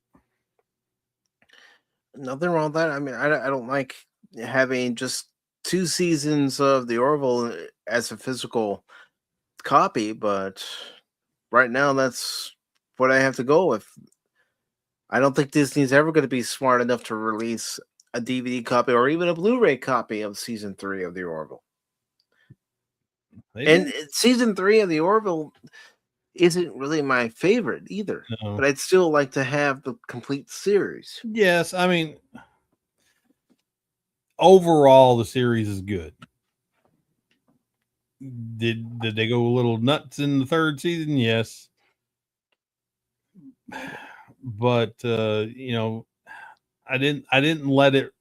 Nothing wrong with that. I mean, I don't like having just 2 seasons of the Orville as a physical copy, but right now that's what I have to go with. I don't think Disney's ever going to be smart enough to release a DVD copy or even a Blu-ray copy of season 3 of the Orville. And season 3 of the Orville isn't really my favorite either, but I'd still like to have the complete series. Yes, I mean, overall the series is good. Did they go a little nuts in the third season? Yes. But I didn't let it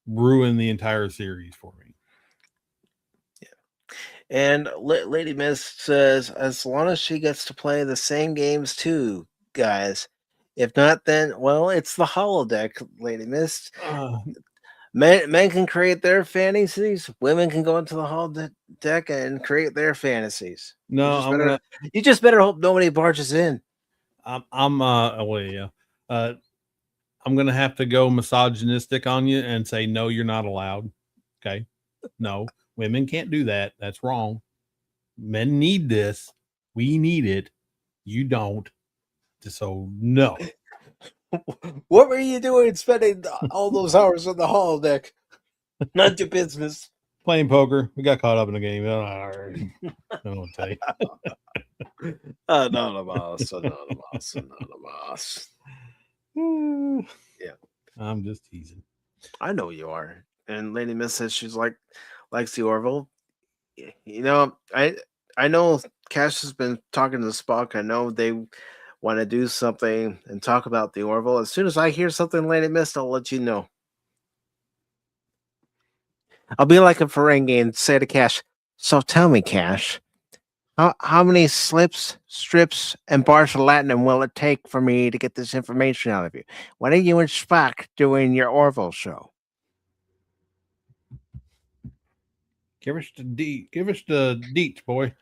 ruin the entire series for me. Yeah. And Lady Mist says, as long as she gets to play the same games too, guys. If not, then well, it's the holodeck, Lady Mist. Men can create their fantasies. Women can go into the holodeck and create their fantasies. No, you just better hope nobody barges in. I'm gonna have to go misogynistic on you and say no, you're not allowed. Okay, no, women can't do that. That's wrong. Men need this. We need it. You don't. So no. What were you doing spending all those hours on the holodeck? Not your business. Playing poker. We got caught up in the game. I don't want to tell you. Anonymous. Yeah. I'm just teasing. I know you are. And Lady Miss says she's likes the Orville. You know, I know Cash has been talking to Spock. I know they want to do something and talk about the Orville. As soon as I hear something, Lady Mist, I'll let you know. I'll be like a Ferengi and say to Cash, so tell me, Cash, how many slips, strips, and bars of Latinum will it take for me to get this information out of you? When are you and Spock doing your Orville show? Give us the deets, boy.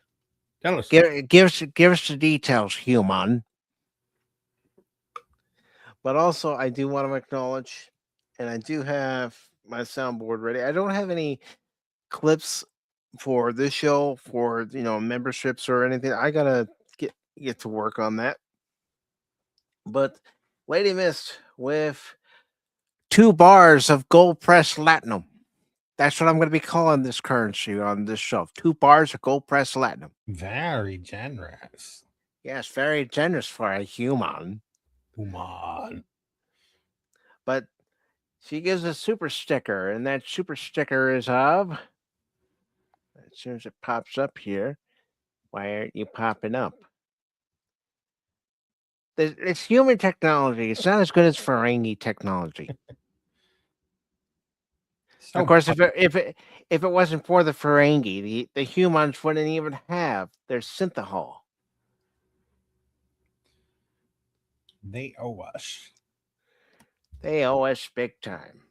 Tell us. Give us the details, human. But also, I do want to acknowledge, and I do have my soundboard ready. I don't have any clips for this show for memberships or anything. I gotta get to work on that. But Lady Mist with 2 bars of gold pressed latinum. That's what I'm going to be calling this currency on this show. 2 bars of gold pressed latinum. Very generous. Yes, very generous for a human. Human. But she gives a super sticker, and that super sticker is of. As soon as it pops up here, why aren't you popping up? It's human technology. It's not as good as Ferengi technology. So of course, if it wasn't for the Ferengi, the humans wouldn't even have their synthahol. They owe us. They owe us big time.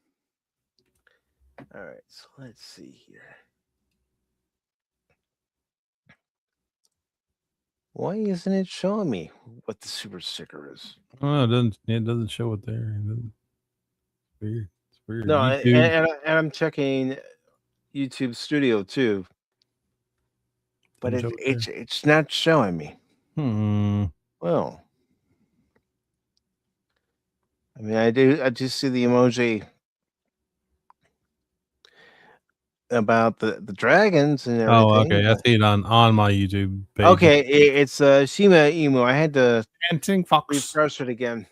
All right, so let's see here. Why isn't it showing me what the super sticker is? Oh, it doesn't show it there. It's weird. Weird. No, YouTube. and I'm checking YouTube Studio too, but Doesn't show it there. it's not showing me. Well, I mean, I do see the emoji about the dragons and Oh, everything. okay. I see it on my YouTube page. Okay, it's Shima Emu. I had to Dancing Fox. refresh it again.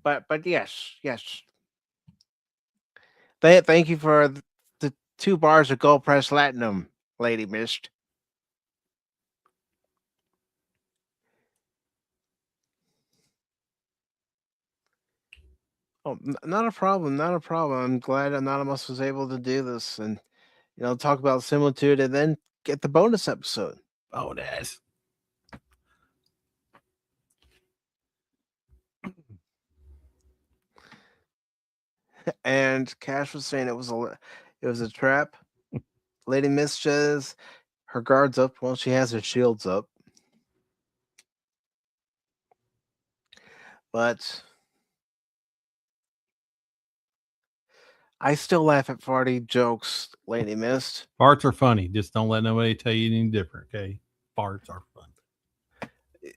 But yes. Thank you for the 2 bars of Gold Press Platinum, Lady Mist. Oh, not a problem, not a problem. I'm glad Anonymous was able to do this and talk about Similitude and then get the bonus episode. Bonus. And Cash was saying it was a trap. Lady Mist says her guard's up. Well, she has her shields up. But I still laugh at farty jokes, Lady Mist. Farts are funny. Just don't let nobody tell you anything different, okay? Farts are fun.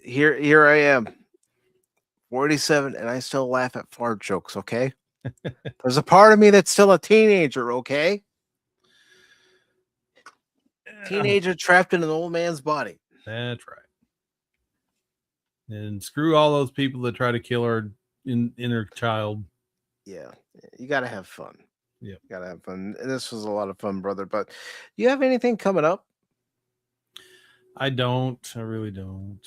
Here I am, 47, and I still laugh at fart jokes, okay? There's a part of me that's still a teenager, okay? Teenager trapped in an old man's body. That's right. And screw all those people that try to kill our inner child. Yeah, you got to have fun. Yeah, got to have fun. And this was a lot of fun, brother. But you have anything coming up? I don't. I really don't.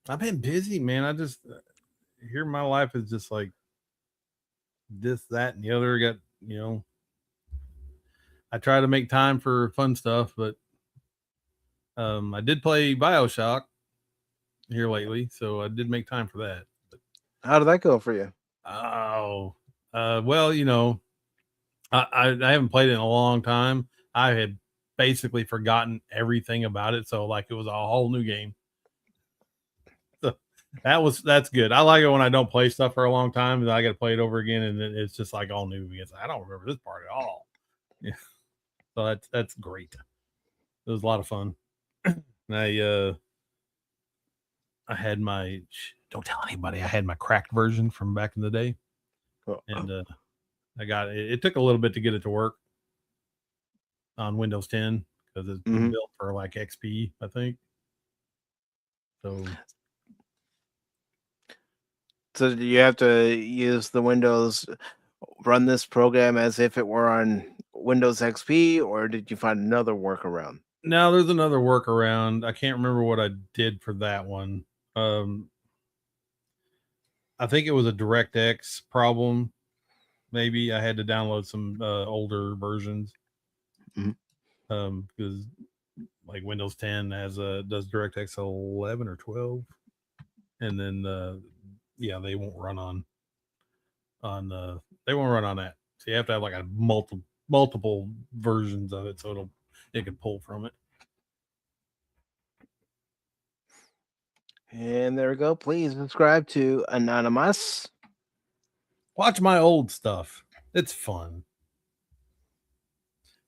I've been busy, man. I just here my life is just like this, that, and the other. Got I try to make time for fun stuff, but I did play BioShock here lately, so I did make time for that. But, how did that go for you? Oh, well, I haven't played it in a long time. I had basically forgotten everything about it, so like it was a whole new game. So that's good. I like it when I don't play stuff for a long time and I got to play it over again, and it's just like all new because I don't remember this part at all. Yeah, so that's great. It was a lot of fun. I had my don't tell anybody. I had my cracked version from back in the day, and I got it. It took a little bit to get it to work on Windows 10 because it's built for like XP, I think. So do you have to use the Windows, run this program as if it were on Windows XP, or did you find another workaround? No, there's another workaround. I can't remember what I did for that one. I think it was a DirectX problem. Maybe I had to download some older versions because like Windows 10 does DirectX 11 or 12, and then they won't run on that. So you have to have like a multiple versions of it so it can pull from it. And there we go. Please subscribe to Anonymous. Watch my old stuff. It's fun.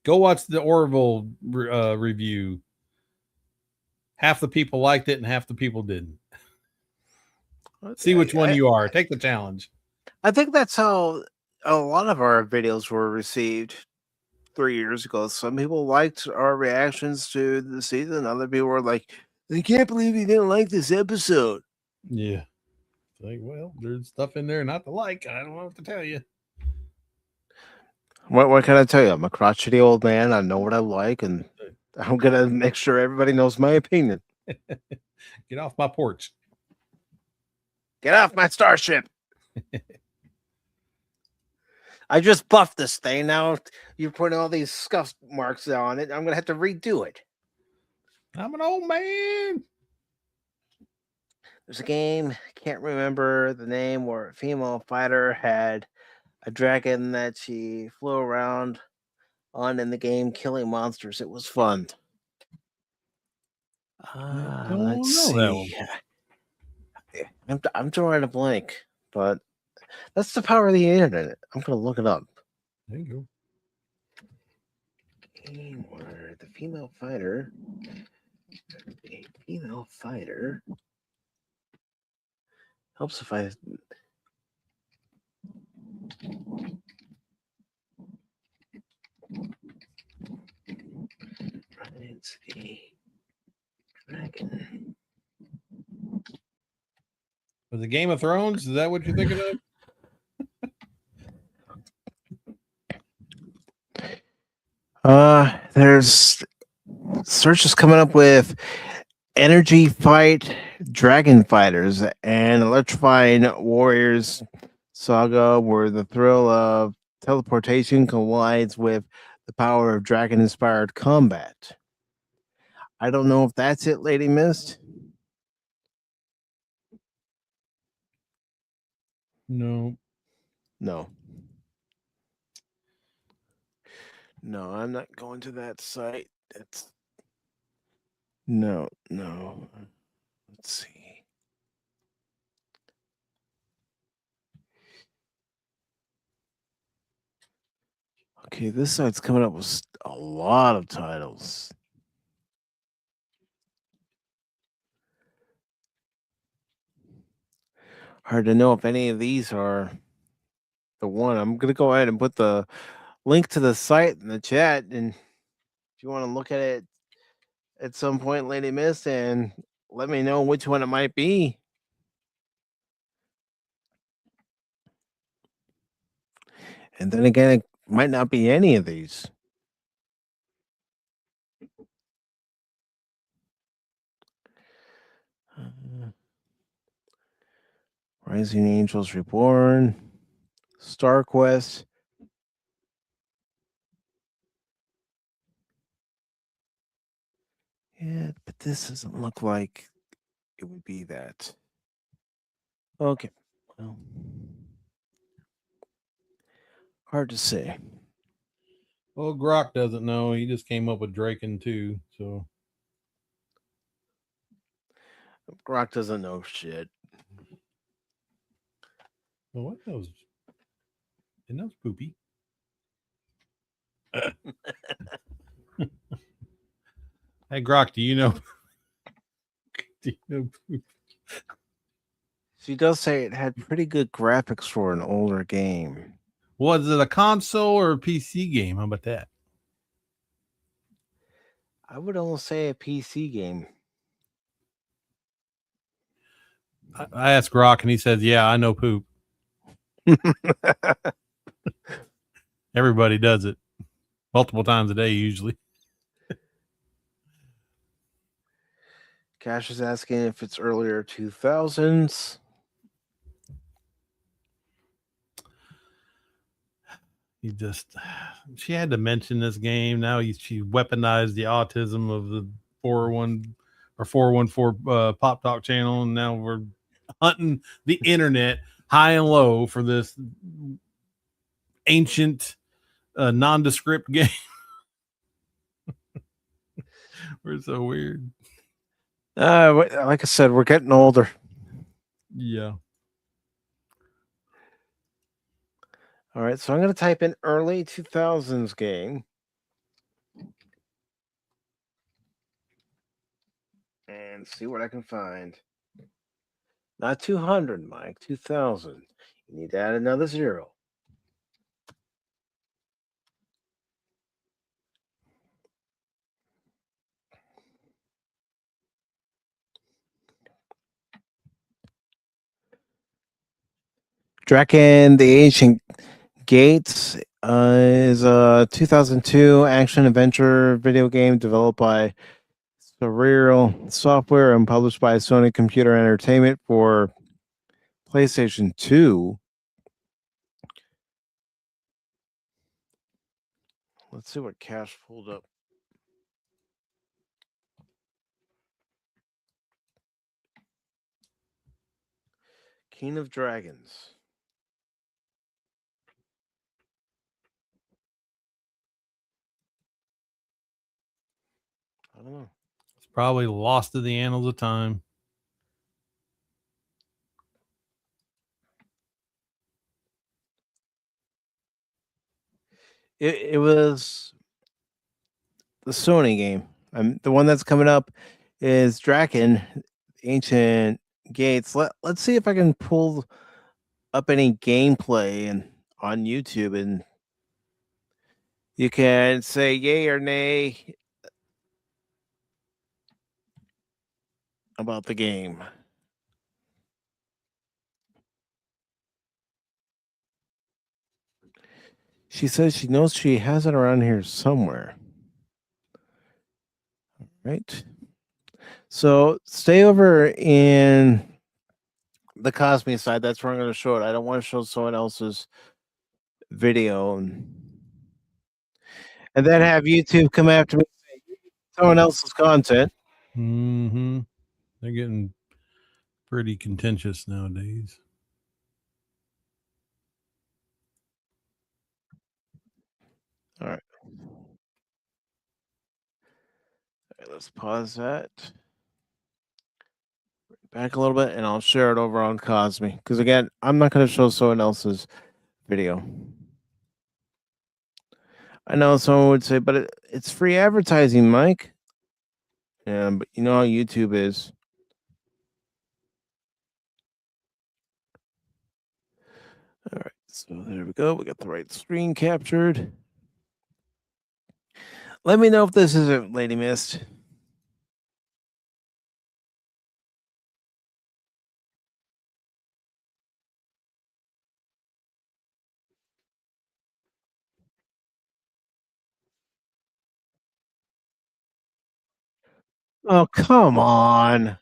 Go watch the Orville review. Half the people liked it and half the people didn't. See which one you are. Take the challenge. I think that's how a lot of our videos were received 3 years ago. Some people liked our reactions to the season. Other people were like, I can't believe you didn't like this episode. Yeah. Like, well, there's stuff in there not to like. I don't know what to tell you. What can I tell you? I'm a crotchety old man. I know what I like, and I'm going to make sure everybody knows my opinion. Get off my porch. Get off my starship. I just buffed this thing. Now you're putting all these scuff marks on it. I'm going to have to redo it. I'm an old man. There's a game, can't remember the name, where a female fighter had a dragon that she flew around on in the game, killing monsters. It was fun. Let's see. I'm drawing a blank, but that's the power of the internet. I'm gonna look it up. There you go. Game where the female fighter, a female fighter helps if I. It's a dragon. Was it Game of Thrones? Is that what you're thinking of? There's search is coming up with Energy Fight Dragon Fighters and Electrifying Warriors Saga, where the thrill of teleportation collides with the power of dragon inspired combat. I don't know if that's it, Lady Mist. No. No. No, I'm not going to that site. That's no. Let's see. Okay, this site's coming up with a lot of titles. Hard to know if any of these are the one. I'm gonna go ahead and put the link to the site in the chat, and if you want to look at it at some point, Lady Miss, and let me know which one it might be. And then again, it might not be any of these. Rising Angels Reborn, Star Quest. Yeah, but this doesn't look like it would be that. Okay. Well, hard to say. Well, Grok doesn't know. He just came up with Draken too. So Grok doesn't know shit. well, what knows? It knows poopy. Hey, Grok, do you know? Do you know poop? She does say it had pretty good graphics for an older game. Was it a console or a PC game? How about that? I would almost say a PC game. I asked Grok and he says, "Yeah, I know poop." Everybody does it multiple times a day, usually. Cash is asking if it's earlier 2000s. She had to mention this game. Now she weaponized the autism of the 401 or 414 Pop Talk channel, and now we're hunting the internet high and low for this ancient nondescript game. We're so weird. Like I said, we're getting older. Yeah. All right, so I'm going to type in early 2000s game. And see what I can find. Not 200, Mike, 2000. You need to add another zero. Draken the Ancient Gates is a 2002 action adventure video game developed by Surreal Software and published by Sony Computer Entertainment for PlayStation 2. Let's see what Cash pulled up. King of Dragons. I don't know. It's probably lost to the annals of time. It was the Sony game. The one that's coming up is Draken, Ancient Gates. Let's see if I can pull up any gameplay and on YouTube, and you can say yay or nay about the game. She says she knows she has it around here somewhere. Right. So stay over in the Cosme side. That's where I'm going to show it. I don't want to show someone else's video and then have YouTube come after me and say someone else's content. Mm-hmm. They're getting pretty contentious nowadays. All right. Let's pause that. Back a little bit, and I'll share it over on Cosme. Because again, I'm not going to show someone else's video. I know someone would say, but it's free advertising, Mike. Yeah, but you know how YouTube is. All right, so there we go. We got the right screen captured. Let me know if this isn't Lady Mist. Oh, come on.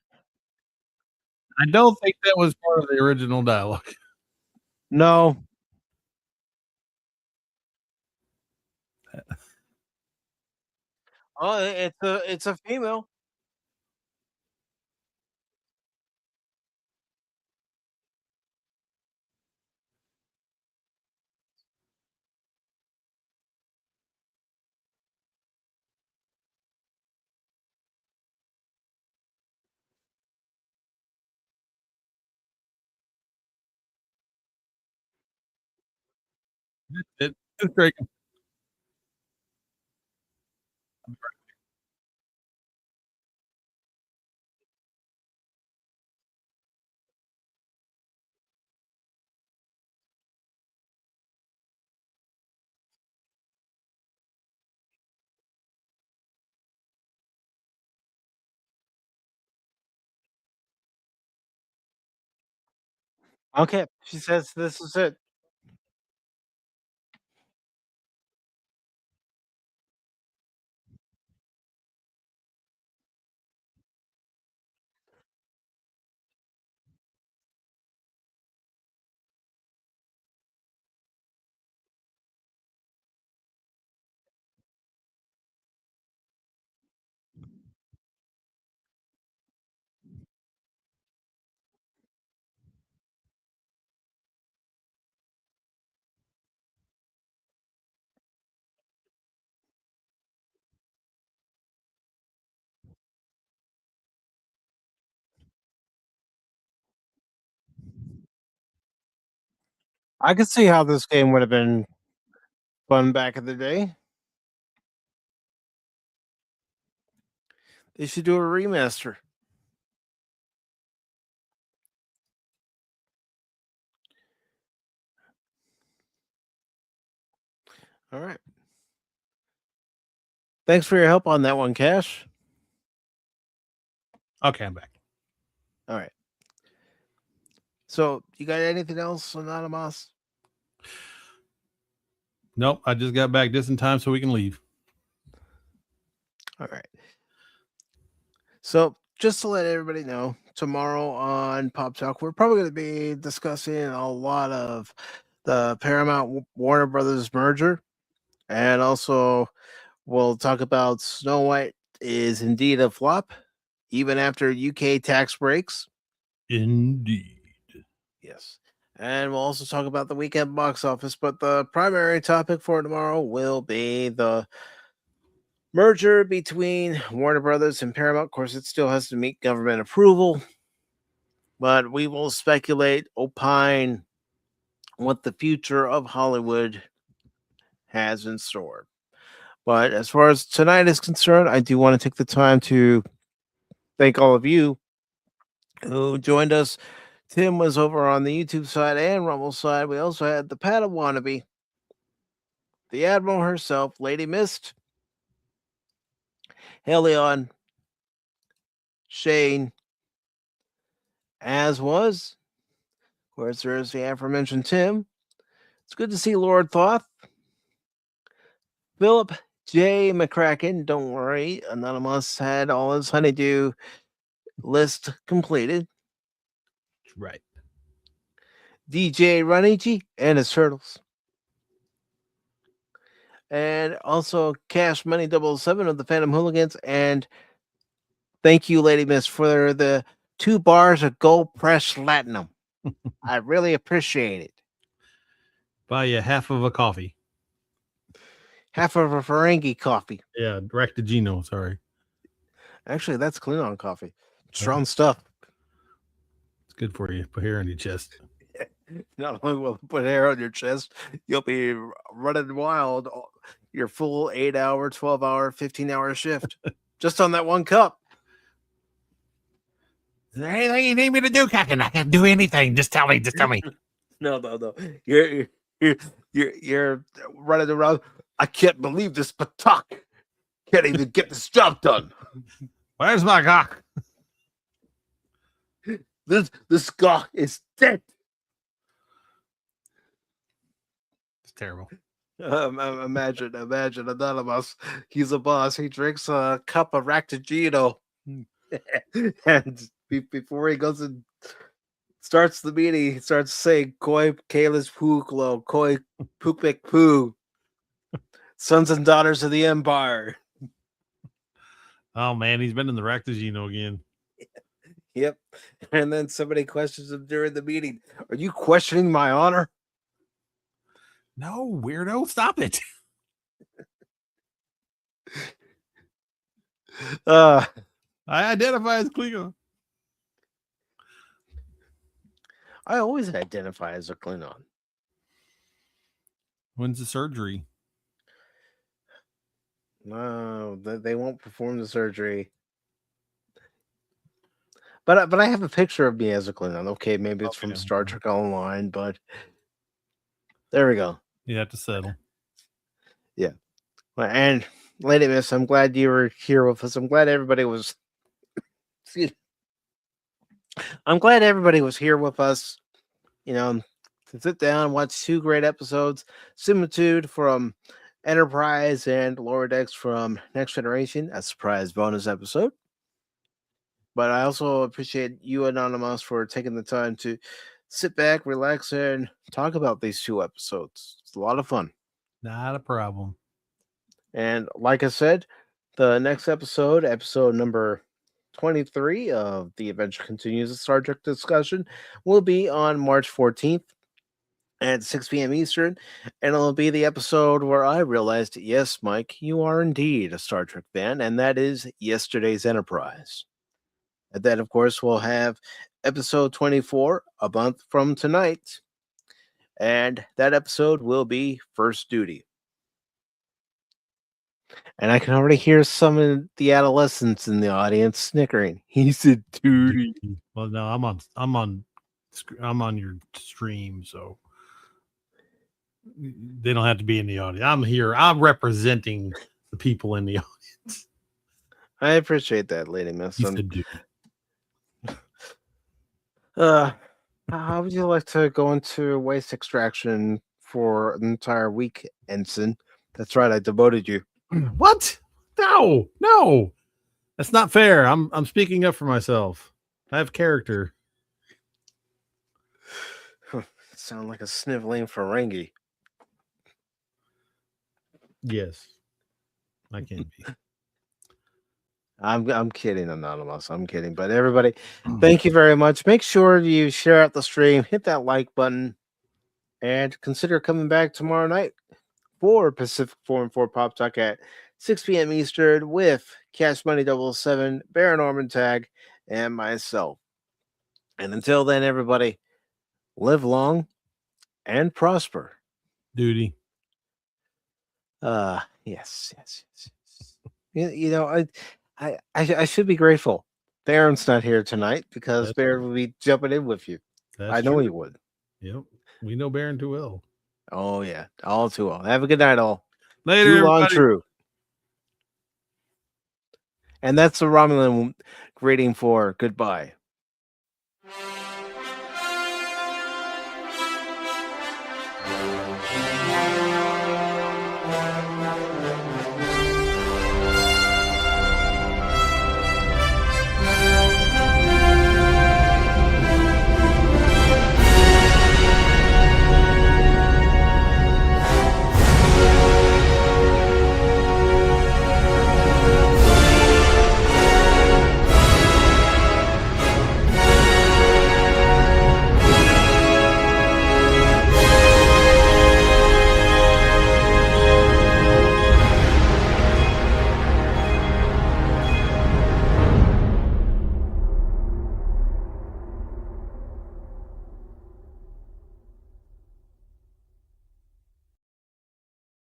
I don't think that was part of the original dialogue. No. Oh, it's a female. It's great. Okay, she says this is it. I could see how this game would have been fun back in the day. They should do a remaster. All right. Thanks for your help on that one, Cash. Okay, I'm back. All right. So, you got anything else, Anonymous? Nope, I just got back just in time so we can leave. All right. So, just to let everybody know, tomorrow on Pop Talk, we're probably going to be discussing a lot of the Paramount Warner Brothers merger, and also we'll talk about Snow White is indeed a flop, even after UK tax breaks. Indeed. Yes. And we'll also talk about the weekend box office, but the primary topic for tomorrow will be the merger between Warner Brothers and Paramount. Of course, it still has to meet government approval, but we will speculate, opine what the future of Hollywood has in store. But as far as tonight is concerned, I do want to take the time to thank all of you who joined us. Tim was over on the YouTube side and Rumble side. We also had the Padawannabe, the Admiral herself, Lady Mist, Helion, Shane, as was, of course, there's the aforementioned Tim. It's good to see Lord Thoth, Philip J. McCracken. Don't worry, Anonymous had all his honeydew list completed. Right. DJ Runichi and his turtles. And also Cash Money 007 of the Phantom Hooligans. And thank you, Lady Miss, for the 2 bars of gold pressed platinum. I really appreciate it. Buy you half of a coffee. Half of a Ferengi coffee. Yeah, direct to Gino, sorry. Actually, that's Klingon coffee. Strong stuff. It's good for you. Put hair on your chest. Not only will it put hair on your chest, you'll be running wild your full 8-hour, 12-hour, 15-hour shift just on that one cup. Is there anything you need me to do, Captain? I can do anything. Just tell me. No. You're running around. I can't believe this Patak can't even get this job done. Where's my cock? This guy is dead. It's terrible. Imagine Anonymous. He's a boss. He drinks a cup of Ractigino. And before he goes and starts the meeting, he starts saying Koi Kalis Puklo, Koi Pukmik Poo, sons and daughters of the Empire. Oh man, he's been in the Ractigino again. Yep. And then somebody questions him during the meeting. Are you questioning my honor? No, weirdo, stop it. I identify as Klingon. I always identify as a Klingon. When's the surgery? No, they won't perform the surgery. But I have a picture of me as a Klingon. Okay, maybe it's from Star Trek Online, but there we go. You have to settle. Yeah. And Lady Miss, I'm glad you were here with us. I'm glad everybody was. I'm glad everybody was here with us. You know, to sit down, watch 2 great episodes: Similitude from Enterprise and Lower Decks from Next Generation, a surprise bonus episode. But I also appreciate you, Anonymous, for taking the time to sit back, relax, and talk about these 2 episodes. It's a lot of fun. Not a problem. And like I said, the next episode number 23 of The Adventure Continues, a Star Trek discussion, will be on March 14th at 6 p.m. Eastern. And it'll be the episode where I realized, yes, Mike, you are indeed a Star Trek fan, and that is Yesterday's Enterprise. And then, of course, we'll have episode 24 a month from tonight. And that episode will be First Duty. And I can already hear some of the adolescents in the audience snickering. He said duty. Well, no, I'm on your stream, so they don't have to be in the audience. I'm here. I'm representing the people in the audience. I appreciate that, Lady Miss. How would you like to go into waste extraction for an entire week, Ensign? That's right, I demoted you. What? No. That's not fair. I'm speaking up for myself. I have character. Sound like a sniveling Ferengi. Yes, I can be. I'm kidding, Anonymous. I'm kidding. But everybody, thank you very much. Make sure you share out the stream, hit that like button, and consider coming back tomorrow night for Pacific 4 and 4 Pop Talk at 6 p.m. Eastern with Cash Money 007, Baron Norman Tag, and myself. And until then, everybody, live long and prosper. Duty. Yes, yes, yes, yes. You know, I should be grateful. Baron's not here tonight because That's Baron would be jumping in with you. that's I know true. he would. Yep. We know Baron too well. Oh yeah, all too well. Have a good night, all. Later, True on everybody. true. And that's the Romulan greeting for goodbye.